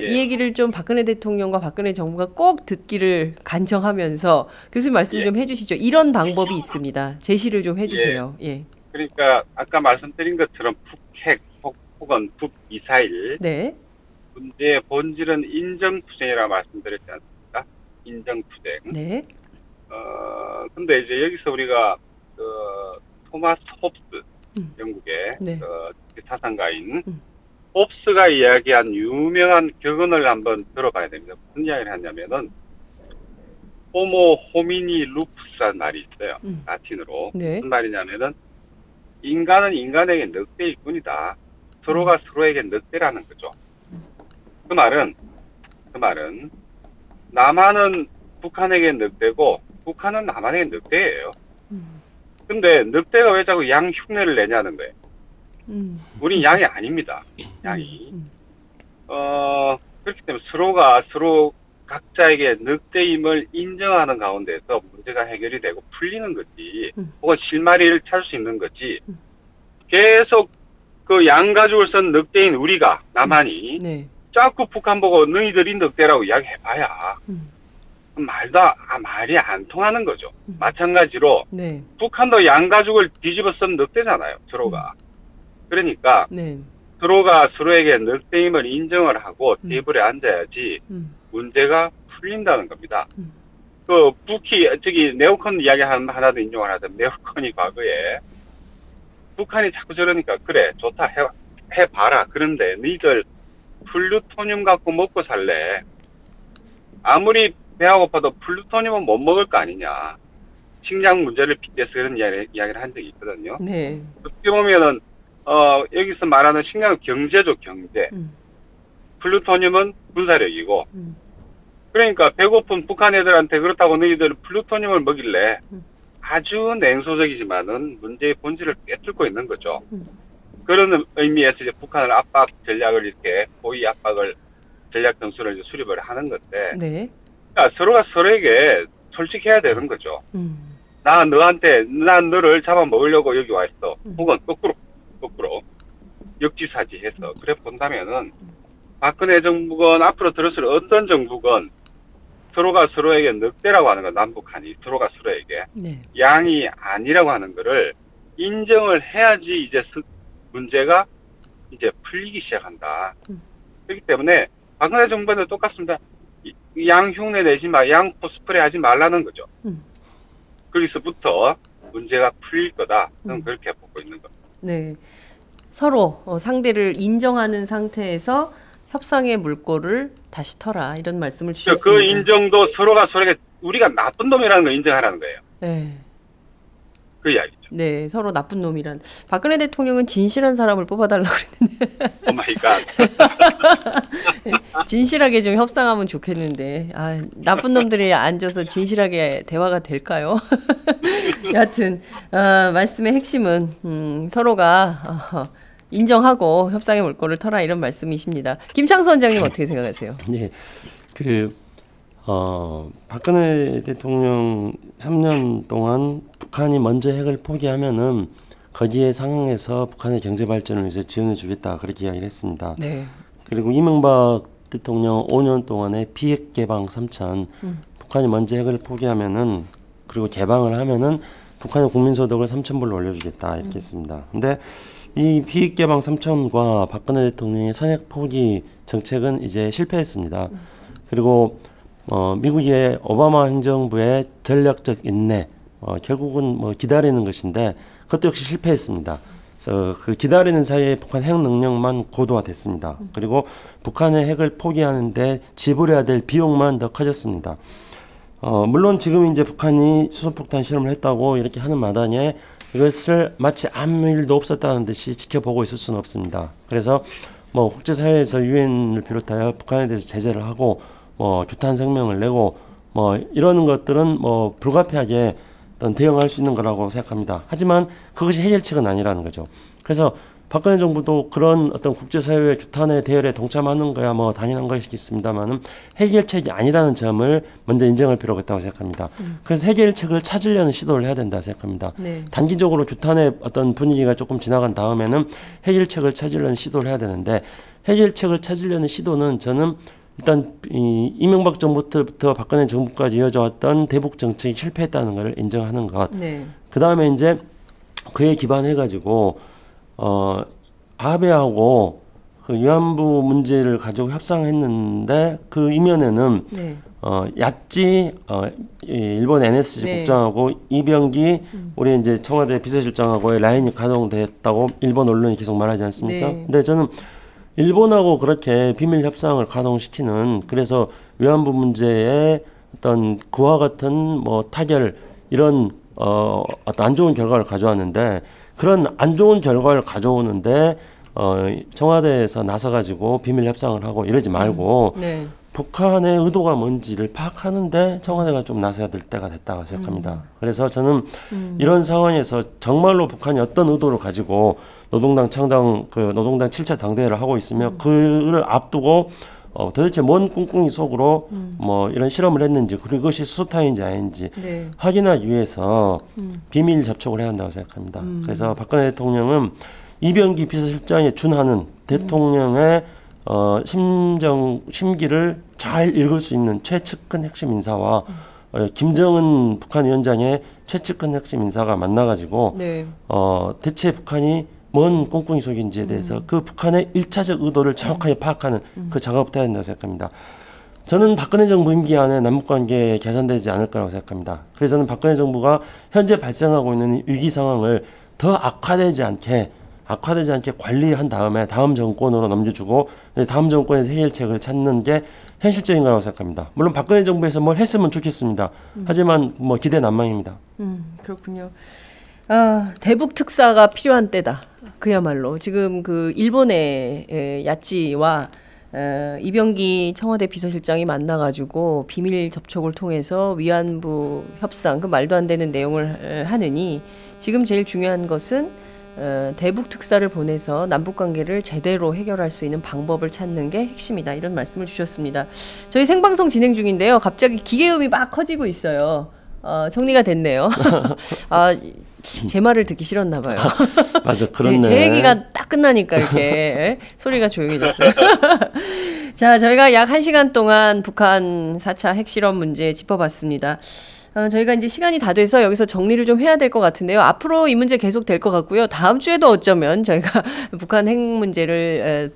이 얘기를 좀 박근혜 대통령과 박근혜 정부가 꼭 듣기를 간청하면서 교수님 말씀 좀 해주시죠. 이런 방법이 있습니다. 제시를 좀 해주세요. 예. 그러니까 아까 말씀드린 것처럼 북핵 혹은 북미사일 네. 문제의 본질은 인정투쟁이라고 말씀드렸지 않습니까? 인정투쟁. 네. 근데 이제 여기서 우리가 그 토마스 홉스, 영국의 네. 사상가인 홉스가 이야기한 유명한 격언을 한번 들어봐야 됩니다. 무슨 이야기를 하냐면은 호모 호미니 루푸스라는 말이 있어요. 라틴어로. 네. 무슨 말이냐면은 인간은 인간에게 늑대일 뿐이다. 서로가 서로에게 늑대라는 거죠. 그 말은 남한은 북한에게 늑대고 북한은 남한에게 늑대예요. 근데 늑대가 왜 자꾸 양 흉내를 내냐는 거예요. 우린 양이 아닙니다. 양이. 그렇기 때문에 서로가 서로 각자에게 늑대임을 인정하는 가운데서 문제가 해결이 되고 풀리는 거지, 혹은 실마리를 찾을 수 있는 거지, 계속 그 양가죽을 쓴 늑대인 우리가, 남한이, 네. 자꾸 북한 보고 너희들이 늑대라고 이야기해봐야 말이 안 통하는 거죠. 마찬가지로 네. 북한도 양가죽을 뒤집어 쓴 늑대잖아요, 서로가. 그러니까 네. 서로가 서로에게 늑대임을 인정을 하고 테이블에 앉아야지 문제가 풀린다는 겁니다. 그 네오컨 이야기 하나도 인용을 하자면, 네오컨이 과거에 북한이 자꾸 저러니까 그래 좋다 해봐라. 그런데 너희들 플루토늄 갖고 먹고 살래. 아무리 배가 고파도 플루토늄은 못 먹을 거 아니냐. 식량 문제를 빗대서 그런 이야기를 한 적이 있거든요. 네. 어떻게 보면은 여기서 말하는 식량은 경제죠, 경제. 플루토늄은 군사력이고. 그러니까 배고픈 북한 애들한테 그렇다고 너희들 플루토늄을 먹일래. 아주 냉소적이지만은 문제의 본질을 꿰뚫고 있는 거죠. 그런 의미에서 이제 북한을 압박 전략을 이렇게 고위 압박을 전략 전술을 이제 수립을 하는 건데, 네. 그러니까 서로가 서로에게 솔직해야 되는 거죠. 난 너를 잡아먹으려고 여기 와 있어. 혹은 거꾸로 역지사지해서 그래 본다면은 박근혜 정부건 앞으로 들어설 어떤 정부건 서로가 서로에게 늑대라고 하는 건, 남북한이 서로가 서로에게 네. 양이 아니라고 하는 거를 인정을 해야지 이제 문제가 이제 풀리기 시작한다. 그렇기 때문에 박근혜 정부는 똑같습니다. 양 흉내 내지 마, 양 코스프레 하지 말라는 거죠. 거기서부터 문제가 풀릴 거다. 저는 그렇게 보고 있는 겁니다. 네. 서로 상대를 인정하는 상태에서 협상의 물꼬를 다시 터라, 이런 말씀을 주셨습니다. 그 인정도 서로가 서로에게 우리가 나쁜 놈이라는 걸 인정하라는 거예요. 네. 그 이야기죠. 네, 서로 나쁜 놈이란. 박근혜 대통령은 진실한 사람을 뽑아달라고 그랬는데. 오 마이 갓. 진실하게 좀 협상하면 좋겠는데, 나쁜 놈들이 앉아서 진실하게 대화가 될까요? 여하튼 말씀의 핵심은 서로가 인정하고 협상의 물꼬를 터라, 이런 말씀이십니다. 김창수 원장님 어떻게 생각하세요? 네, 박근혜 대통령 3년 동안 북한이 먼저 핵을 포기하면은 거기에 상응해서 북한의 경제 발전을 위해서 지원해주겠다, 그렇게 이야기를 했습니다. 네. 그리고 이명박 대통령 5년 동안의 비핵 개방 3천, 북한이 먼저 핵을 포기하면은, 그리고 개방을 하면은 북한의 국민소득을 3,000불로 올려주겠다, 이렇게 했습니다. 근데 이 비핵 개방 3천과 박근혜 대통령의 선핵 포기 정책은 이제 실패했습니다. 그리고 미국의 오바마 행정부의 전략적 인내, 결국은 기다리는 것인데 그것도 역시 실패했습니다. 그래서 그 기다리는 사이에 북한 핵 능력만 고도화됐습니다. 그리고 북한의 핵을 포기하는데 지불해야 될 비용만 더 커졌습니다. 물론 지금 이제 북한이 수소폭탄 실험을 했다고 이렇게 하는 마당에 이것을 마치 아무 일도 없었다는 듯이 지켜보고 있을 수는 없습니다. 그래서 국제사회에서 유엔을 비롯하여 북한에 대해서 제재를 하고 규탄声明을 내고 이러는 것들은 불가피하게 대응할 수 있는 거라고 생각합니다. 하지만 그것이 해결책은 아니라는 거죠. 그래서 박근혜 정부도 그런 어떤 국제사회의 규탄의 대열에 동참하는 거야 당연한 것이겠습니다만은 해결책이 아니라는 점을 먼저 인정할 필요가 있다고 생각합니다. 그래서 해결책을 찾으려는 시도를 해야 된다 생각합니다. 네. 단기적으로 규탄의 어떤 분위기가 조금 지나간 다음에는 해결책을 찾으려는 시도를 해야 되는데, 해결책을 찾으려는 시도는 저는 일단 이명박 정부부터 박근혜 정부까지 이어져 왔던 대북 정책이 실패했다는 것을 인정하는 것. 네. 그 다음에 이제 그에 기반해가지고 아베하고 그 위안부 문제를 가지고 협상했는데 그 이면에는 네. 야찌 이 일본 NSC 네. 국장하고 이병기 우리 이제 청와대 비서실장하고의 라인이 가동됐다고 일본 언론이 계속 말하지 않습니까? 네. 근데 저는 일본하고 그렇게 비밀 협상을 가동시키는 그래서 위안부 문제에 어떤 그와 같은 뭐 타결 이런 어떤 안 좋은 결과를 가져왔는데 그런 안 좋은 결과를 가져오는데 청와대에서 나서가지고 비밀 협상을 하고 이러지 말고 네. 북한의 의도가 뭔지를 파악하는데 청와대가 좀 나서야 될 때가 됐다고 생각합니다. 그래서 저는 이런 상황에서 정말로 북한이 어떤 의도를 가지고 노동당 창당 노동당 7차 당대회를 하고 있으며 그를 앞두고 도대체 뭔 꿍꿍이 속으로 뭐 이런 실험을 했는지 그리고 그것이 수소탄인지 아닌지 네. 확인하기 위해서 비밀 접촉을 해야 한다고 생각합니다. 그래서 박근혜 대통령은 이병기 비서실장에 준하는 대통령의 심기를 잘 읽을 수 있는 최측근 핵심 인사와 김정은 북한 위원장의 최측근 핵심 인사가 만나가지고 네. 대체 북한이 뭔 꿍꿍이 속인지에 대해서 그 북한의 1차적 의도를 정확하게 파악하는 그 작업부터 해야 된다고 생각합니다. 저는 박근혜 정부 임기 안에 남북관계 개선되지 않을 거라고 생각합니다. 그래서 저는 박근혜 정부가 현재 발생하고 있는 위기 상황을 더 악화되지 않게 관리한 다음에 다음 정권으로 넘겨주고 다음 정권에서 해결책을 찾는 게 현실적인 거라고 생각합니다. 물론 박근혜 정부에서 뭘 했으면 좋겠습니다. 하지만 뭐 기대 난망입니다. 그렇군요. 대북 특사가 필요한 때다. 그야말로 지금 그 일본의 야찌와 이병기 청와대 비서실장이 만나가지고 비밀 접촉을 통해서 위안부 협상 그 말도 안 되는 내용을 하느니 지금 제일 중요한 것은 대북 특사를 보내서 남북 관계를 제대로 해결할 수 있는 방법을 찾는 게 핵심이다. 이런 말씀을 주셨습니다. 저희 생방송 진행 중인데요. 갑자기 기계음이 막 커지고 있어요. 정리가 됐네요. 제 말을 듣기 싫었나 봐요. 맞아, 그렇네. 제 얘기가 딱 끝나니까 이렇게 소리가 조용해졌어요. 자, 저희가 약 1시간 동안 북한 4차 핵실험 문제 짚어봤습니다. 저희가 이제 시간이 다 돼서 여기서 정리를 좀 해야 될 것 같은데요. 앞으로 이 문제 계속 될 것 같고요. 다음 주에도 어쩌면 저희가 북한 핵 문제를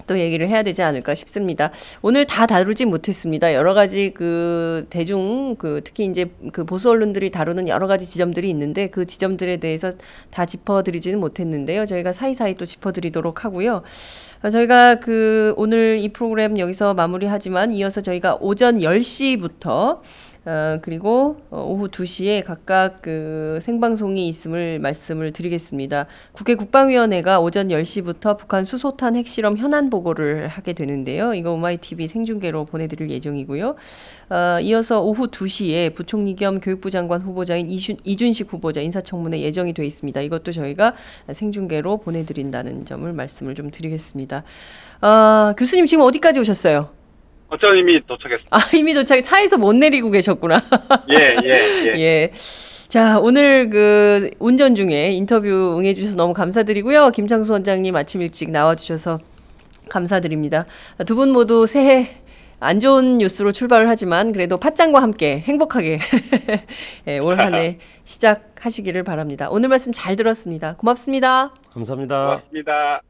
또 얘기를 해야 되지 않을까 싶습니다. 오늘 다 다루지 못했습니다. 여러 가지 그 대중 특히 이제 그 보수 언론들이 다루는 여러 가지 지점들이 있는데 그 지점들에 대해서 다 짚어드리지는 못했는데요. 저희가 사이사이 또 짚어드리도록 하고요. 저희가 오늘 이 프로그램 여기서 마무리하지만 이어서 저희가 오전 10시부터 그리고 오후 2시에 각각 생방송이 있음을 말씀을 드리겠습니다. 국회 국방위원회가 오전 10시부터 북한 수소탄 핵실험 현안 보고를 하게 되는데요. 이거 오마이TV 생중계로 보내드릴 예정이고요. 이어서 오후 2시에 부총리 겸 교육부 장관 후보자인 이준식 후보자 인사청문회 예정이 돼 있습니다. 이것도 저희가 생중계로 보내드린다는 점을 말씀을 좀 드리겠습니다. 교수님 지금 어디까지 오셨어요? 저 이미 도착했습니다. 이미 도착, 차에서 못 내리고 계셨구나. 예. 예. 자, 오늘 운전 중에 인터뷰 응해주셔서 너무 감사드리고요. 김창수 원장님 아침 일찍 나와주셔서 감사드립니다. 두 분 모두 새해 안 좋은 뉴스로 출발을 하지만 그래도 팥짱과 함께 행복하게 올 한 해 시작하시기를 바랍니다. 오늘 말씀 잘 들었습니다. 고맙습니다. 감사합니다. 고맙습니다.